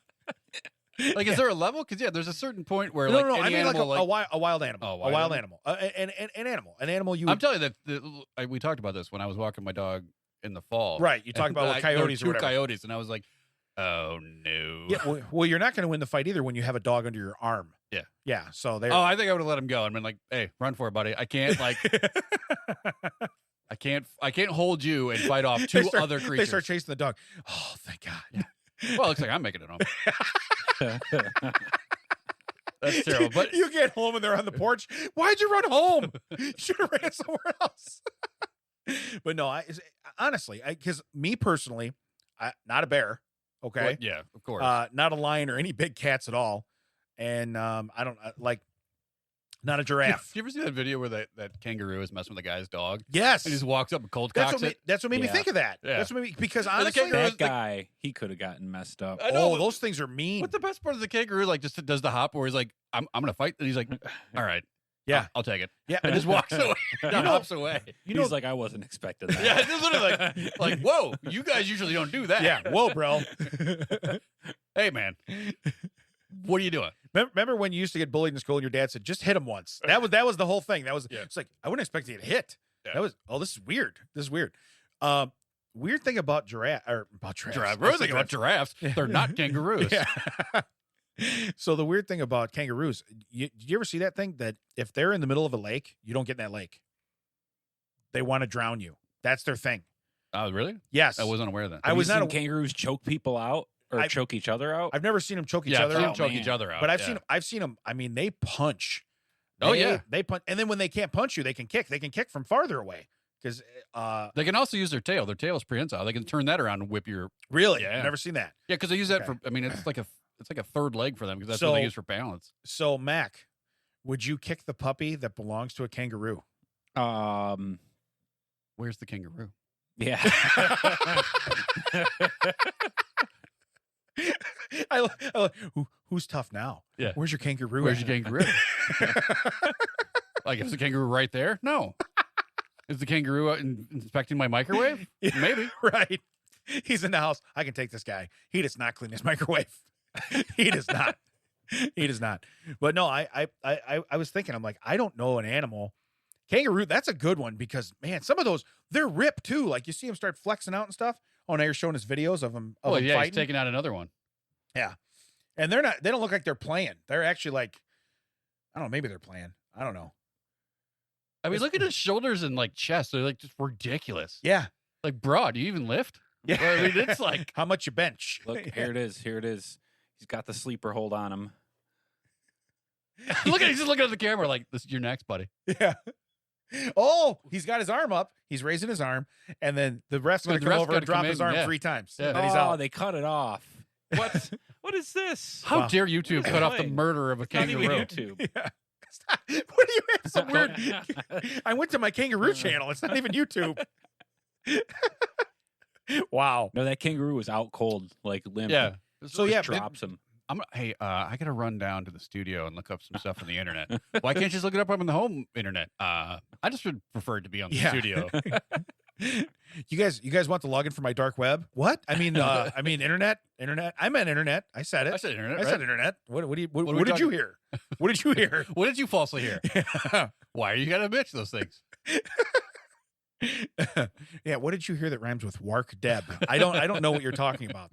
Like, is there a level? Because there's a certain point where any I mean animal, like a wild animal, a wild animal, an animal. I'm telling you that we talked about this when I was walking my dog in the fall. Right, you talked about coyotes. There were two coyotes, and I was like, oh no. Yeah, well, you're not going to win the fight either when you have a dog under your arm. Yeah, yeah. So they. Oh, I think I would have let him go and been like, hey, run for it, buddy. I can't I can't hold you and fight off two other creatures. They start chasing the dog. Oh, thank God. Yeah. Well, it looks like I'm making it home. That's terrible. But you get home and they're on the porch. Why'd you run home? You should have ran somewhere else. But no, honestly, because me personally, not a bear. Okay. Well, yeah, of course. Not a lion or any big cats at all. And I don't not a giraffe. Did you ever see that video where that kangaroo is messing with a guy's dog? Yes. And he just walks up and cold cocks it. That's what made me think of that. Yeah. That's what made me, because honestly, that guy, he could have gotten messed up. Oh, those things are mean. What's the best part of the kangaroo? Like, just does the hop where he's like, I'm going to fight. And he's like, all right. Yeah. I'll take it. Yeah. And just walks away. Hops away. He's like, I wasn't expecting that. Yeah. It's literally like, whoa, you guys usually don't do that. Yeah. Whoa, bro. Hey, man. What are you doing? Remember when you used to get bullied in school and your dad said, just hit him once? That was the whole thing. It's like, I wouldn't expect you to get hit. Yeah. This is weird. Weird thing about giraffes. We're thinking about giraffes. Yeah. They're not kangaroos. Yeah. So the weird thing about kangaroos, did you ever see that thing that if they're in the middle of a lake, you don't get in that lake? They want to drown you. That's their thing. Oh, really? Yes. I wasn't aware of that. I was not. Kangaroos choke people out. Or choke each other out? I've never seen them choke each other out. Choke each other out. But I've seen them. I mean, they punch. They punch, and then when they can't punch you, they can kick. They can kick from farther away because they can also use their tail. Their tail is prehensile. They can turn that around and whip your. Really? Yeah. I've never seen that. Yeah, because they use that for. I mean, it's like a third leg for them because that's what they use for balance. So, Mac, would you kick the puppy that belongs to a kangaroo? Where's the kangaroo? Yeah. Who's tough now? Yeah. Where's your kangaroo? Where's your kangaroo? Like, is the kangaroo right there? No. Is the kangaroo inspecting my microwave? Yeah, maybe. Right. He's in the house. I can take this guy. He does not clean his microwave. He does not. He does not. But no, I was thinking, I'm like, I don't know an animal. Kangaroo, that's a good one because, man, some of those, they're ripped too. Like you see them start flexing out and stuff. Oh, now you're showing us videos of them. Oh, yeah, fighting. He's taking out another one. Yeah. And they don't look like they're playing. They're actually like, I don't know, maybe they're playing. I don't know. I mean, look at his shoulders and like chest. They're like just ridiculous. Yeah. Like, bro, do you even lift? Yeah. Well, I mean, it's like how much you bench. Look, here it is. Here it is. He's got the sleeper hold on him. look at he's just looking at the camera like this is your next buddy. Yeah. Oh, he's got his arm up. He's raising his arm, and then the ref's going to come over and drop his arm 3 times. Yeah. Then he's Oh, out. they cut it off. What? What is this? How Wow. dare YouTube cut off the murder of a Not even kangaroo? YouTube. Yeah. What do you have? Some weird. I went to my kangaroo channel. It's not even YouTube. Wow. No, that kangaroo was out cold, like limp. Yeah. So yeah, drops him. Hey, I gotta run down to the studio and look up some stuff on the internet. Why can't you just look it up on the home internet? I just would prefer to be on the studio. You guys want the login for my dark web? What? I mean internet. I meant internet. I said it. I said internet. I right? said internet. What are we did you hear? What did you hear? What did you falsely hear? Why are you gonna bitch those things? Yeah, what did you hear that rhymes with Wark Deb? I don't know what you're talking about.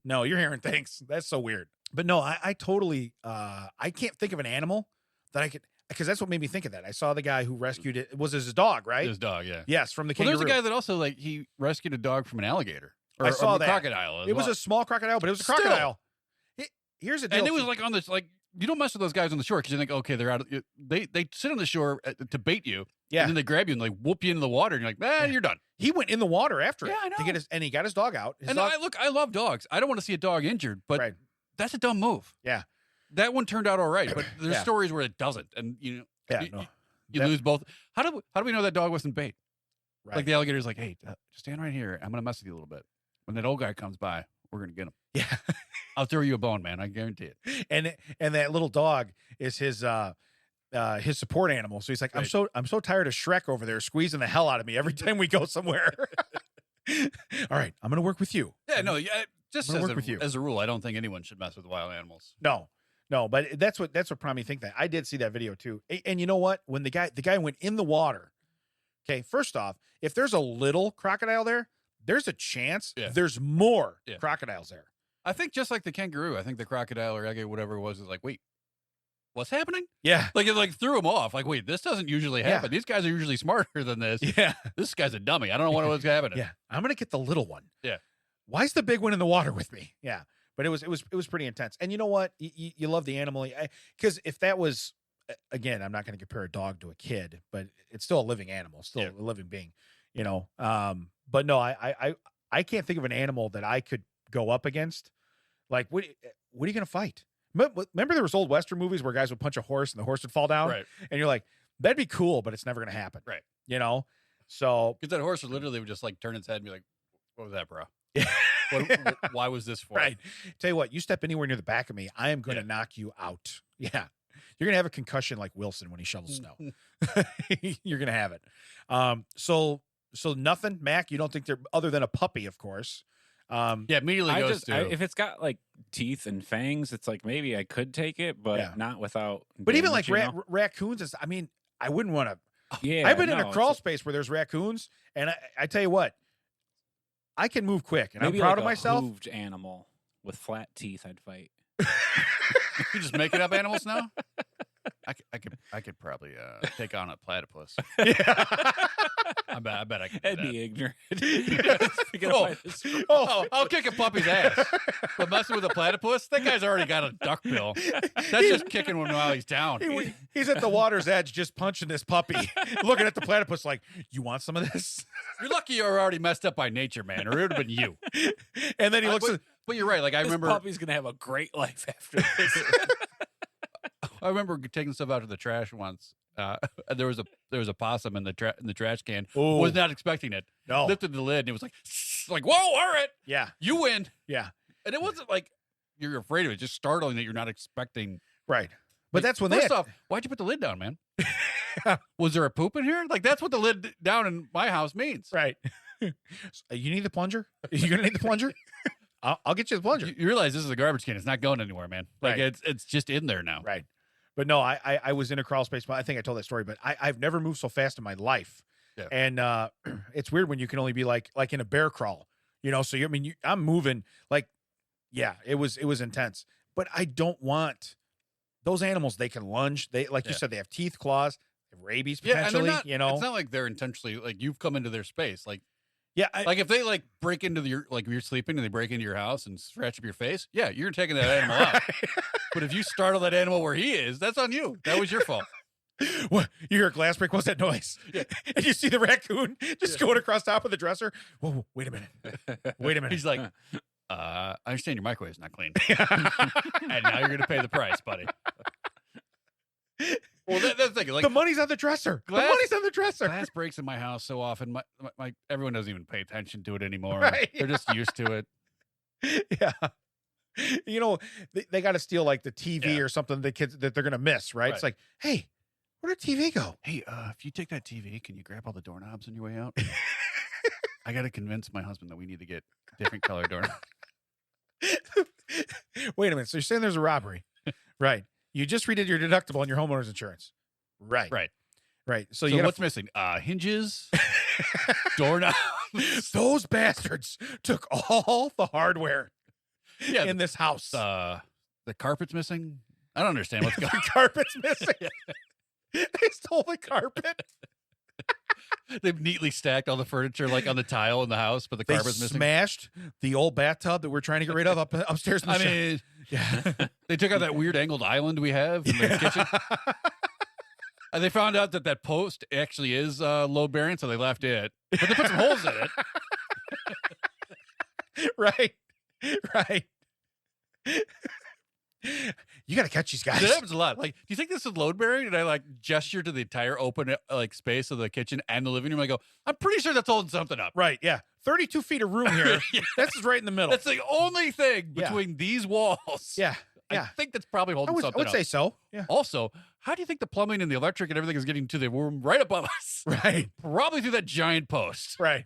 No, you're hearing things. That's so weird. But no, I totally I can't think of an animal that I could, because that's what made me think of that. I saw the guy who rescued it. Was his dog, right? His dog, yeah. Yes, from the Well, kangaroo. there's a guy that also like he rescued a dog from an alligator. I saw a that. crocodile. It was a small crocodile, but it was a Still. crocodile. Here's the deal. And it was like on this, like you don't mess with those guys on the shore because you think, okay, they're out. They sit on the shore to bait you, yeah. and then they grab you and like whoop you into the water, and you're like, man, you're done. He went in the water after it. Yeah, I know. To get and he got his dog out. His And dog, I love dogs. I don't want to see a dog injured, but right. that's a dumb move. Yeah. That one turned out all right, but there's Yeah. stories where it doesn't, and you Yeah, you, no. you That- lose both. How do we know that dog wasn't bait? Right. Like the alligator's like, hey, just stand right here. I'm gonna mess with you a little bit. When that old guy comes by, we're gonna get him. Yeah. I'll throw you a bone, man. I guarantee it. And that little dog is his support animal. So he's like, Right. I'm so tired of Shrek over there squeezing the hell out of me every time we go somewhere. All right, I'm gonna work with you. Yeah, no, yeah. Just I'm gonna as work with you. as a rule, I don't think anyone should mess with wild animals. No, but that's what prompted me to think that. I did see that video too. And you know what? When the guy went in the water, okay, first off, if there's a little crocodile there, there's a chance there's more crocodiles there. I think just like the kangaroo, I think the crocodile or alligator, whatever it was, is like, wait, what's happening? Yeah. Like it like threw him off. Like, wait, this doesn't usually happen. These guys are usually smarter than this. Yeah. This guy's a dummy. I don't know what was happening. Yeah. I'm gonna get the little one. Yeah. Why is the big one in the water with me? Yeah. But it was pretty intense. And you know what? You love the animal. Because if that was, again, I'm not going to compare a dog to a kid, but it's still a living animal, still a living being, you know. But no, I can't think of an animal that I could go up against. Like, what are you going to fight? Remember there was old Western movies where guys would punch a horse and the horse would fall down? Right. And you're like, that'd be cool, but it's never going to happen. Right. You know? So. Because that horse would literally just like turn its head and be like, what was that, bro? Yeah. Why was this for? Right. Tell you what, you step anywhere near the back of me, I am going to knock you out. Yeah. You're going to have a concussion like Wilson when he shovels snow. You're going to have it. So nothing, Mac, you don't think they're, other than a puppy, of course. Yeah, immediately goes to. If it's got like teeth and fangs, it's like maybe I could take it, but not without. But even like damage, you know? raccoons, I mean, I wouldn't want to. Yeah, I've been in no, a crawl it's space where there's raccoons, and I tell you what, I can move quick, and I'm maybe proud like of myself. A hooved animal with flat teeth, I'd fight. You just making up animals now? I could probably take on a platypus. I bet I could. That'd do be ignorant. I'll kick a puppy's ass. But messing with a platypus, that guy's already got a duck bill. That's just kicking him while he's down. He's at the water's edge, just punching this puppy, looking at the platypus like, "You want some of this?" You're lucky you're already messed up by nature, man, or it would have been you. And then he looks at. But you're right. Like I remember, puppy's gonna have a great life after this. I remember taking stuff out of the trash once. There was a possum in the trash can. Ooh. Was not expecting it. No. Lifted the lid and it was like, whoa, all right, Yeah. you win. Yeah. And it wasn't like you're afraid of it. Just startling that you're not expecting. Right. But that's when First off, why'd you put the lid down, man? Was there a poop in here? Like that's what the lid down in my house means. Right. You need the plunger? You gonna need the plunger? I'll get you the plunger. You realize this is a garbage can. It's not going anywhere, man. Like Right. it's just in there now. Right. But no, I was in a crawl space. I think I told that story, but I've never moved so fast in my life. Yeah. And it's weird when you can only be like in a bear crawl, you know? So I'm moving like, yeah, it was intense, but I don't want those animals. They can lunge. They, like you said, they have teeth, claws, they have rabies potentially, and they're not, you know? It's not like they're intentionally like you've come into their space. Like Yeah. Like if they like break into your, like you're sleeping and they break into your house and scratch up your face, yeah, you're taking that animal out. But if you startle that animal where he is, that's on you. That was your fault. What? You hear a glass break? What's that noise? Yeah. And you see the raccoon just going across top of the dresser. Whoa, wait a minute. Wait a minute. He's like, I understand your microwave's not clean. And now you're going to pay the price, buddy. Well, that's the thing. Like, the money's on the dresser. Glass- the money's on the dresser. glass breaks in my house so often. My everyone doesn't even pay attention to it anymore. Right, They're just used to it. Yeah. You know, they got to steal like the TV Yeah. or something the kids that they're going to miss, right? It's Right. like, hey, where'd the TV go? Hey, if you take that TV, can you grab all the doorknobs on your way out? I got to convince my husband that we need to get different color doorknobs. Wait a minute. So you're saying there's a robbery, right? You just redid your deductible on your homeowner's insurance, right? Right. Right. So, So you got what's missing? Hinges, doorknobs. those bastards took all the hardware Yeah, in this house. the carpet's missing. I don't understand what's going The carpet's missing. They stole the carpet. They've neatly stacked all the furniture like on the tile in the house, but the They carpet's missing. smashed the old bathtub that we're trying to get rid of upstairs. In the I shed. mean, yeah. they took out that weird angled island we have in the kitchen. And they found out that that post actually is load bearing, so they left it. But they put some holes in it. Right. Right. You got to catch these guys. That happens a lot. Like, do you think this is load bearing? And I like gesture to the entire open like space of the kitchen and the living room. I go, I'm pretty sure that's holding something up. Right. Yeah. 32 feet of room here. Yeah. That's just right in the middle. That's the only thing Yeah. between these walls. yeah. I Yeah. think that's probably I holding would, something up. say so. Yeah. Also, how do you think the plumbing and the electric and everything is getting to the room right above us? Right. Probably through that giant post. Right.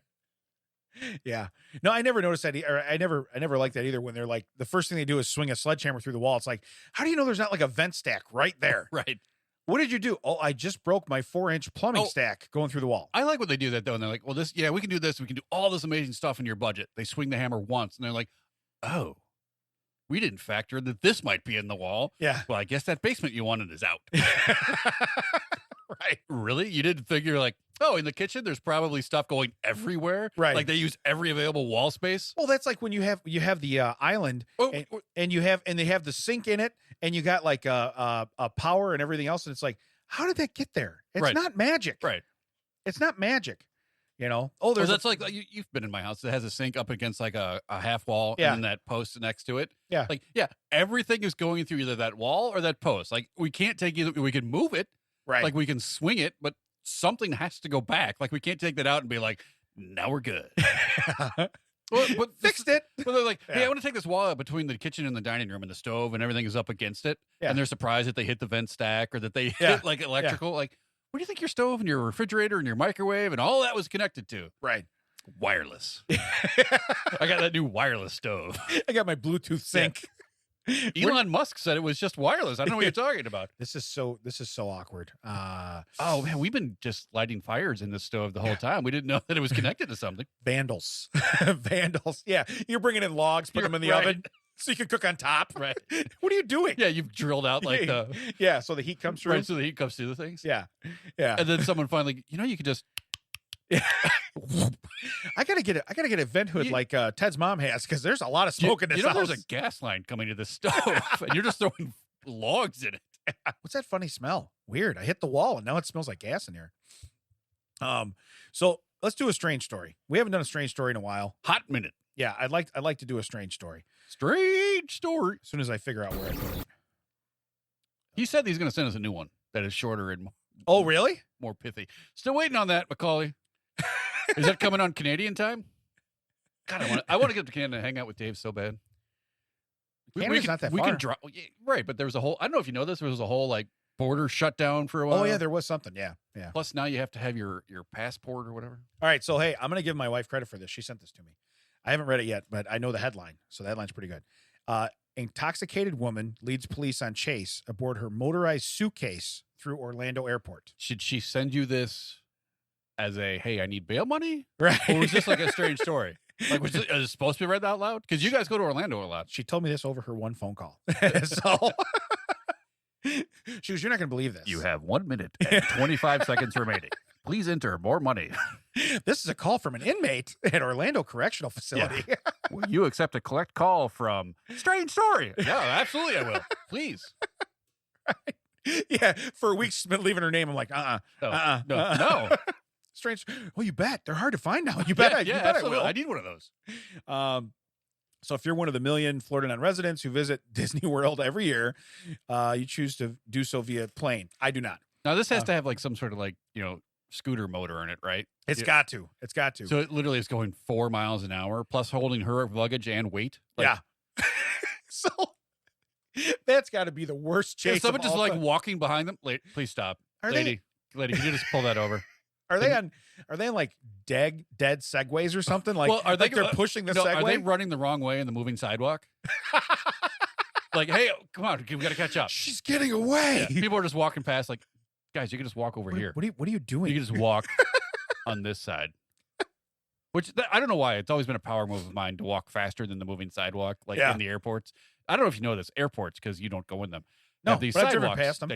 Yeah. No, I never noticed that. Or I never liked that either. When they're like, the first thing they do is swing a sledgehammer through the wall. It's like, how do you know there's not like a vent stack right there? Right. What did you do? Oh, I just broke my 4-inch plumbing Oh. stack going through the wall. I like when they do that though, and they're like, "Well, this, yeah, we can do this. We can do all this amazing stuff in your budget." They swing the hammer once, and they're like, "Oh, we didn't factor that this might be in the wall. Yeah. Well, I guess that basement you wanted is out." Right. Really? You didn't figure like, oh, in the kitchen there's probably stuff going everywhere. Right. Like they use every available wall space. Well, that's like when you have the island Oh, and they have the sink in it and you got like a power and everything else. And it's like, how did that get there? It's Right. not magic. right. It's not magic. You know? Oh, So there's that's like you've been in my house that has a sink up against like a half wall Yeah. and then that post next to it. Yeah. Like, yeah, everything is going through either that wall or that post. Like we can't take either, we can move it. right. Like we can swing it, but something has to go back. Like we can't take that out and be like, now we're good. But Fixed it. But they're like, hey, Yeah. I want to take this wall out between the kitchen and the dining room and the stove and everything is up against it. Yeah. And they're surprised that they hit the vent stack or that they Yeah. hit like electrical. Like, what do you think your stove and your refrigerator and your microwave and all that was connected to? Right. Wireless. I got that new wireless stove. I got my Bluetooth sync. Elon Musk said it was just wireless. I don't know what you're talking about. This is so awkward. Oh man, we've been just lighting fires in the stove the whole time. We didn't know that it was connected to something. Vandals. Vandals. Yeah. You're bringing in logs, put them in the Right. oven so you can cook on top. Right. What are you doing? Yeah, you've drilled out like the Yeah. So the heat comes through. right so the heat comes through the things. Yeah. Yeah. And then someone finally, you could just I gotta get a vent hood like Ted's mom has because there's a lot of smoke in this house. there's a gas line coming to the stove and you're just throwing logs in it. What's that funny smell? Weird. I hit the wall and now it smells like gas in here. So let's do a strange story. We haven't done a strange story in a while. Hot minute. Yeah, I'd like to do a strange story Strange story. as soon as I figure out where I put it. He said he's going to send us a new one that is shorter and Oh, really? more pithy. Still waiting on that, Macaulay. Is that coming on Canadian time? God, I want to get to Canada and hang out with Dave so bad. Canada's not that we far. can drop, right? But there was a whole. I don't know if you know this. There was a whole like border shutdown for a while. Oh yeah, there was something. Yeah, yeah. Plus now you have to have your passport or whatever. All right, so hey, I'm gonna give my wife credit for this. She sent this to me. I haven't read it yet, but I know the headline, so the headline's pretty good. Intoxicated woman leads police on chase aboard her motorized suitcase through Orlando Airport. Should she send you this as a hey, I need bail money, Right? or was this like a strange story? Like, was it supposed to be read out loud? Because you guys go to Orlando a lot. She told me this over her one phone call. So she goes, "You're not gonna believe this." You have 1 minute and 25 seconds remaining. Please enter more money. This is a call from an inmate at Orlando Correctional Facility. Will you accept a collect call from Strange Story? Yeah, absolutely I will. Please. Yeah, for weeks she's been leaving her name. I'm like, No. Strange. Well, you bet. They're hard to find now. You bet. Yeah, you bet absolutely. I will. I need one of those. So if you're one of the million Florida non-residents who visit Disney World every year, you choose to do so via plane. I do not. Now, this has to have like some sort of like, scooter motor in it, right? It's got to. It's got to. So it literally is going 4 miles an hour plus holding her luggage and weight. Yeah. So that's got to be the worst chase. Is someone of just all like time. walking behind them? Please stop. Lady, can you just pull that over? Are they on like dead segways or something? Like, well, are they they're pushing the Segway? Are they running the wrong way in the moving sidewalk? Like, hey, come on, we got to catch up. She's getting away. Yeah, people are just walking past, like, guys, you can just walk over here. What are you doing? You can just walk on this side. Which I don't know why. It's always been a power move of mine to walk faster than the moving sidewalk, like in the airports. I don't know if you know this. Airports, because you don't go in them. No, have these but I've driven sidewalks past them.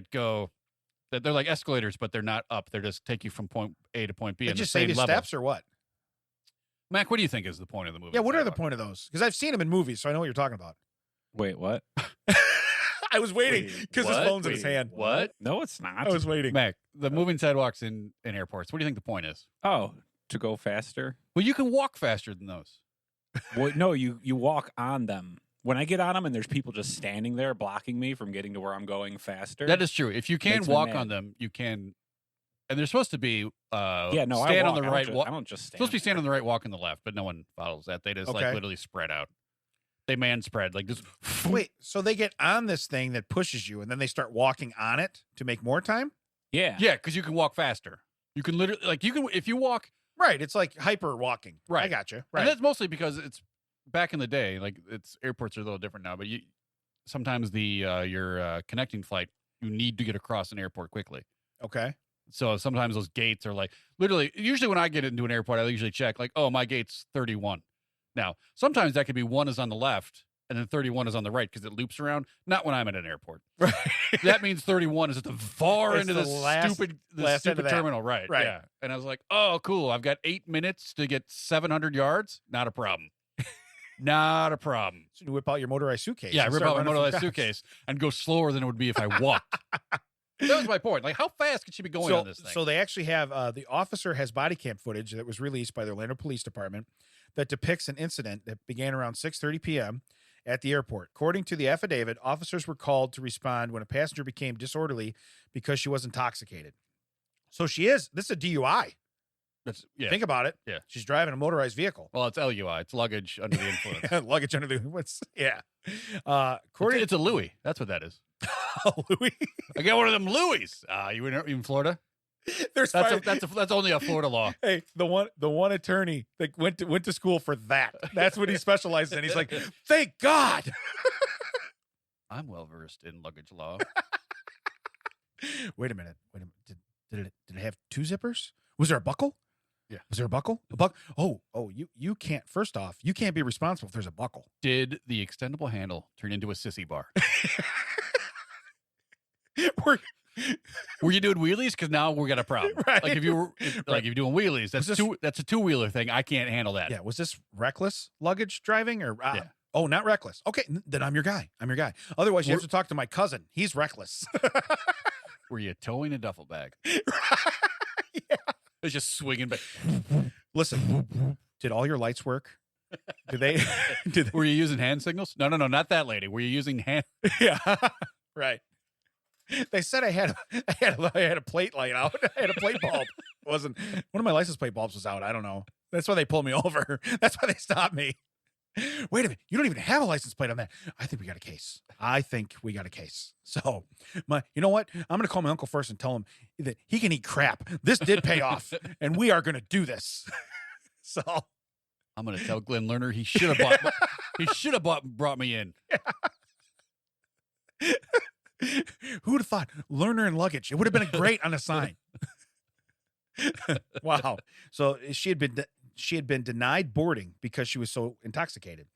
that they're like escalators, but they're not up. They're just take you from point A to point B. They on just the same save you level. steps or what? Mac, what do you think is the point of the movie? Yeah, what are the point of those? Because I've seen them in movies, so I know what you're talking about. Wait, what? I was waiting because his what? phone's in his hand. What? No, it's not. I was waiting. Mac, the moving sidewalks in airports. What do you think the point is? Oh, to go faster? Well, you can walk faster than those. Well, no, you walk on them. When I get on them and there's people just standing there blocking me from getting to where I'm going faster. That is true. If you can Makes me walk mad. on them, you can. And they're supposed to be yeah, no, stand I walk. on the right I walk. don't just stand. Supposed to be stand on the right, walk on the left, but no one follows that. They just like Okay. literally spread out. They man spread like just. Wait, so they get on this thing that pushes you, and then they start walking on it to make more time? Yeah. Yeah, because you can walk faster. You can literally if you walk. Right. It's like hyper walking. Right. I got you. Right. And that's mostly because it's back in the day. Like airports are a little different now, but sometimes your connecting flight you need to get across an airport quickly. Okay. So sometimes those gates are like literally. Usually when I get into an airport, I usually check like, oh, my gate's 31. Now sometimes that could be 1 is on the left and then 31 is on the right because it loops around. Not when I'm at an airport. Right. That means 31 is at the far It's end of the the last stupid end of that. terminal. Right. Right. Yeah. And I was like, oh, cool. I've got 8 minutes to get 700 yards. Not a problem. Not a problem. So you whip out your motorized suitcase. Yeah, and rip start out my running from motorized cops. suitcase and go slower than it would be if I walked. That was my point. Like, how fast could she be going on this thing? So they actually have the officer has body cam footage that was released by the Orlando Police Department that depicts an incident that began around 6:30 p.m. at the airport. According to the affidavit, officers were called to respond when a passenger became disorderly because she was intoxicated. So this is a DUI. Yeah. Think about it. Yeah. She's driving a motorized vehicle. Well, it's L.U.I. It's luggage under the influence. Luggage under the yeah. It's a L.U.I. That's what that is. L.U.I. I got one of them Louis. You in Florida? There's That's only a Florida law. Hey, the one attorney that went to school for that. That's what he specializes in. He's like, thank God. I'm well versed in luggage law. Wait a minute. Did it have 2 zippers? Was there a buckle? Yeah. Was there a buckle? Oh, you can't. First off, you can't be responsible if there's a buckle. Did the extendable handle turn into a sissy bar? Were you doing wheelies? Because now we got a problem. Right. Like if you're doing wheelies, that's a 2-wheeler thing. I can't handle that. Yeah. Was this reckless luggage driving or? Yeah. Oh, not reckless. Okay, then I'm your guy. Otherwise, you have to talk to my cousin. He's reckless. Were you towing a duffel bag? Yeah. It's just swinging back. Listen, did all your lights work? Did they? Were you using hand signals? No, not that lady. Were you using hand? Yeah. Right. They said I had a plate light out. I had a plate bulb. It wasn't one of my license plate bulbs was out. I don't know. That's why they pulled me over. That's why they stopped me. Wait a minute. You don't even have a license plate on that. I think we got a case. So you know what? I'm going to call my uncle first and tell him that he can eat crap. This did pay off and we are going to do this. So I'm going to tell Glenn Lerner he should have brought me in. Who would have thought Lerner and luggage? It would have been great on a sign. Wow. So she had been denied boarding because she was so intoxicated.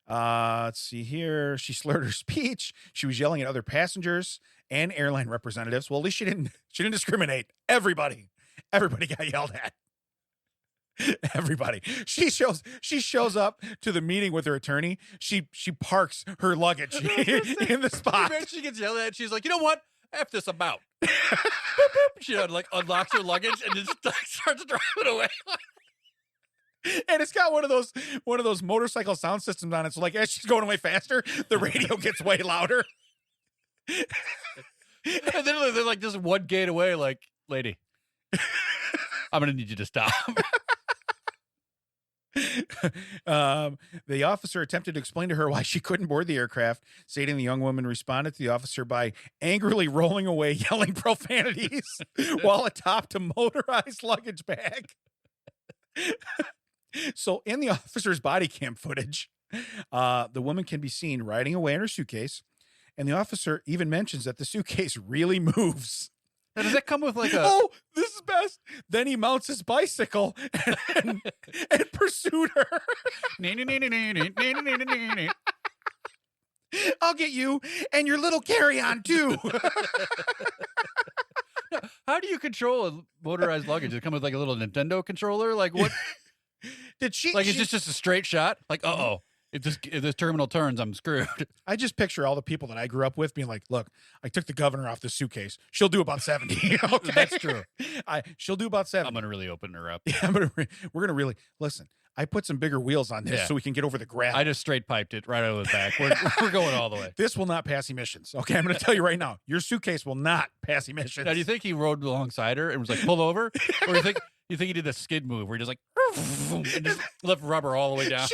Let's see here. She slurred her speech. She was yelling at other passengers and airline representatives. Well, at least she didn't discriminate. Everybody Everybody got yelled at. Everybody. She shows up to the meeting with her attorney. She parks her luggage in the spot. She gets yelled at. She's like, you know what? F this about. She like unlocks her luggage and just like, starts driving away. And it's got one of those motorcycle sound systems on it. So like as she's going away faster, the radio gets way louder. And then they're like just one gate away, like, lady, I'm gonna need you to stop. The officer attempted to explain to her why she couldn't board the aircraft, stating the young woman responded to the officer by angrily rolling away, yelling profanities while atop a motorized luggage bag. So in the officer's body cam footage, the woman can be seen riding away in her suitcase, and the officer even mentions that the suitcase really moves. Now, does that come with like a... Oh, this is best. Then he mounts his bicycle and pursued her. I'll get you and your little carry-on too. How do you control a motorized luggage? Does it come with like a little Nintendo controller? Like what? Did she? Like, is this just a straight shot? Like, if this terminal turns, I'm screwed. I just picture all the people that I grew up with being like, look, I took the governor off the suitcase. She'll do about 70. Okay? That's true. She'll do about 70. I'm going to really open her up. Yeah, we're going to really, listen, I put some bigger wheels on this so we can get over the gravel. I just straight piped it right out of the back. We're going all the way. This will not pass emissions. Okay, I'm going to tell you right now, your suitcase will not pass emissions. Now, do you think he rode alongside her and was like, pull over? Or you think he did a skid move where he just like, and just left rubber all the way down?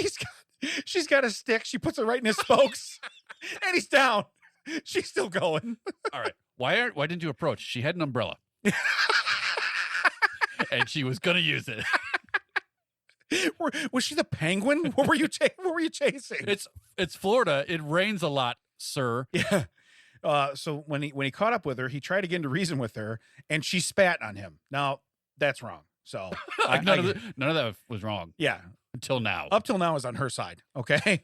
She's got a stick. She puts it right in his spokes, and he's down. She's still going. All right. Why didn't you approach? She had an umbrella, and she was gonna use it. Was she the penguin? What were you chasing? It's Florida. It rains a lot, sir. Yeah. So when he caught up with her, he tried again to reason with her, and she spat on him. Now that's wrong. So like none of that was wrong. Yeah. Until now. Up till now is on her side. Okay.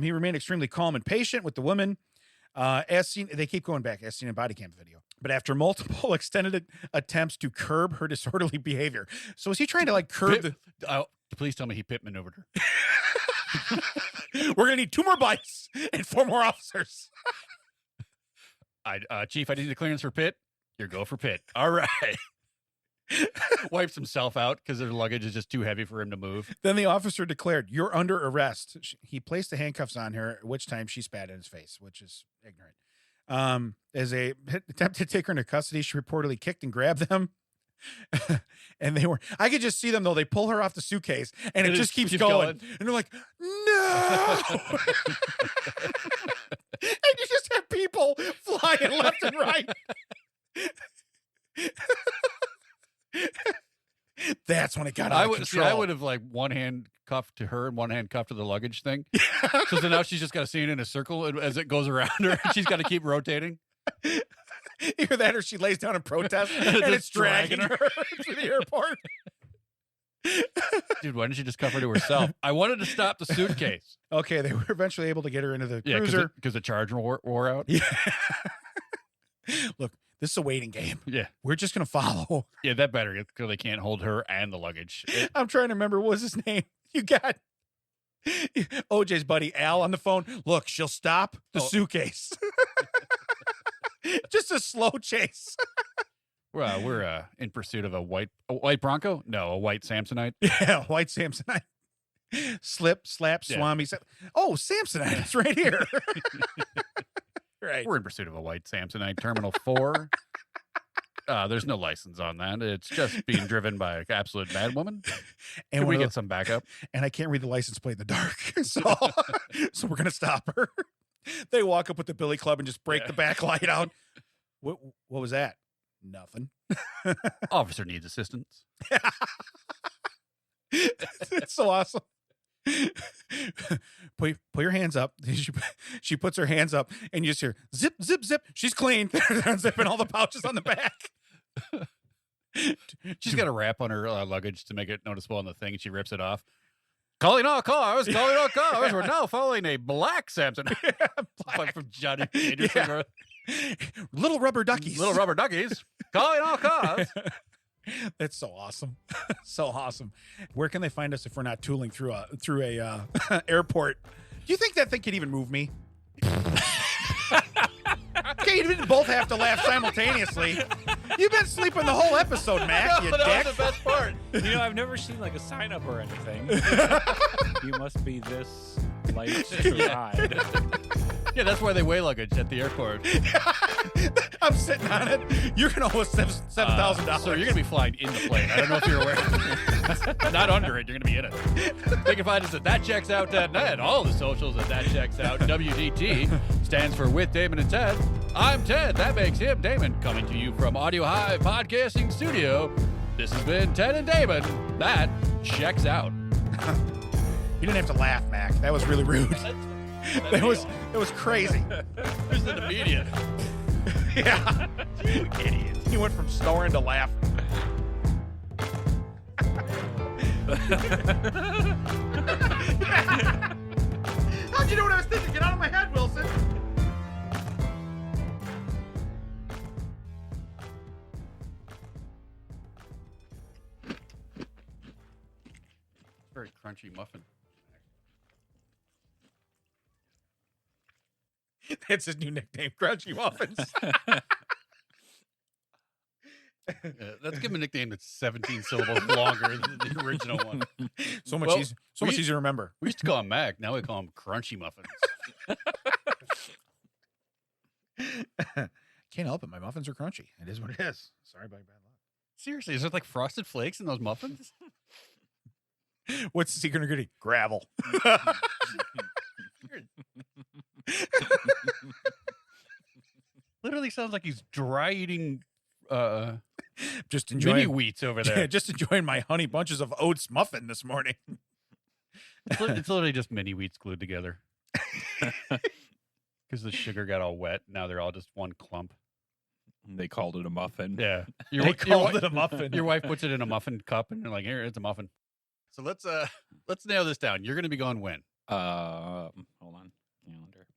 He remained extremely calm and patient with the woman. As seen, they keep going back, as seen in body cam video. But after multiple extended attempts to curb her disorderly behavior. So is he trying to like curb please tell me he pit maneuvered her. We're going to need 2 more bites and 4 more officers. Chief, I need a clearance for pit. You're go for pit. All right. Wipes himself out because their luggage is just too heavy for him to move. Then the officer declared, "You're under arrest." He placed the handcuffs on her, at which time she spat in his face, which is ignorant. As they attempted to take her into custody, she reportedly kicked and grabbed them. And I could just see them though. They pull her off the suitcase and it just keeps going. And they're like, no. And you just have people flying left and right. That's when it got out of control. I would have like one hand cuffed to her and one hand cuffed to the luggage thing. So then now she's just got to see it in a circle as it goes around her. She's got to keep rotating. Either that or she lays down in protest and it's dragging her to the airport. Dude, why didn't she just cover to herself? I wanted to stop the suitcase. Okay, they were eventually able to get her into the cruiser. Because the charge wore out. Yeah. Look, this is a waiting game. Yeah. We're just going to follow. Yeah, that better because they can't hold her and the luggage. I'm trying to remember, what was his name? You got OJ's buddy Al on the phone. Look, she'll stop the suitcase. Just a slow chase. We're in pursuit of a white Bronco? No, a white Samsonite. Yeah, white Samsonite. Slip, slap, swami. Oh, Samsonite. It's right here. Right. We're in pursuit of a white Samsonite Terminal 4. There's no license on that. It's just being driven by an absolute bad woman. And we get some backup? And I can't read the license plate in the dark. So we're going to stop her. They walk up with the billy club and just break the back light out. What was that? Nothing. Officer needs assistance. It's so awesome. Put your hands up. She puts her hands up and you just hear zip, zip, zip. She's clean. They're unzipping all the pouches on the back. She's got a wrap on her luggage to make it noticeable on the thing, and she rips it off. Calling all cars. We're now following a black Samsonite. Black. From Johnny Peterson. Little rubber duckies. Calling all cars. That's so awesome. So awesome. Where can they find us if we're not tooling through a airport? Do you think that thing could even move me? Okay, you didn't both have to laugh simultaneously. You've been sleeping the whole episode, Mac. You that dick. was the best part. I've never seen like a sign up or anything. You must be this light to ride. Yeah, that's why they weigh luggage at the airport. I'm sitting on it. You're gonna owe us $7,000. So you're gonna be flying in the plane. I don't know if you're aware. Not under it. You're gonna be in it. They can find us at thatchecksout.net. All the socials at That Checks Out. WDT stands for With Damon and Ted. I'm Ted. That makes him Damon. Coming to you from Audiohive Podcasting Studio. This has been Ted and Damon. That checks out. You didn't have to laugh, Mac. That was really rude. It was crazy. It was an immediate. Yeah. You idiot. You went from snoring to laughing. How'd you know what I was thinking? Get out of my head, Wilson. Very crunchy muffin. That's his new nickname, Crunchy Muffins. Let's give him a nickname that's 17 syllables longer than the original one. So much, Well, much easier to remember. We used to call him Mac. Now we call him Crunchy Muffins. Can't help it. My muffins are crunchy. It is what it is. Sorry about your bad luck. Seriously, is there like Frosted Flakes in those muffins? What's the secret ingredient? Gravel. Literally sounds like he's dry eating Just mini enjoying wheats over there. just enjoying my honey bunches of oats muffin this morning. It's literally just mini wheats glued together. Because the sugar got all wet. Now they're all just one clump. They called it a muffin. Yeah. They called it a muffin. Your wife puts it in a muffin cup and you're like, here, it's a muffin. So let's nail this down. You're gonna be going when? Hold on. Calendar.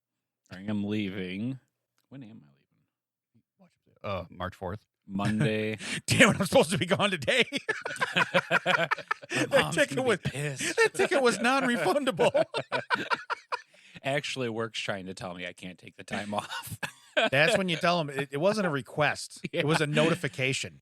I am leaving. When am I leaving? March 4th. Monday. Damn it, I'm supposed to be gone today. Mom's gonna be pissed. That ticket was non-refundable. Actually, work's trying to tell me I can't take the time off. That's when you tell them it wasn't a request. Yeah. It was a notification.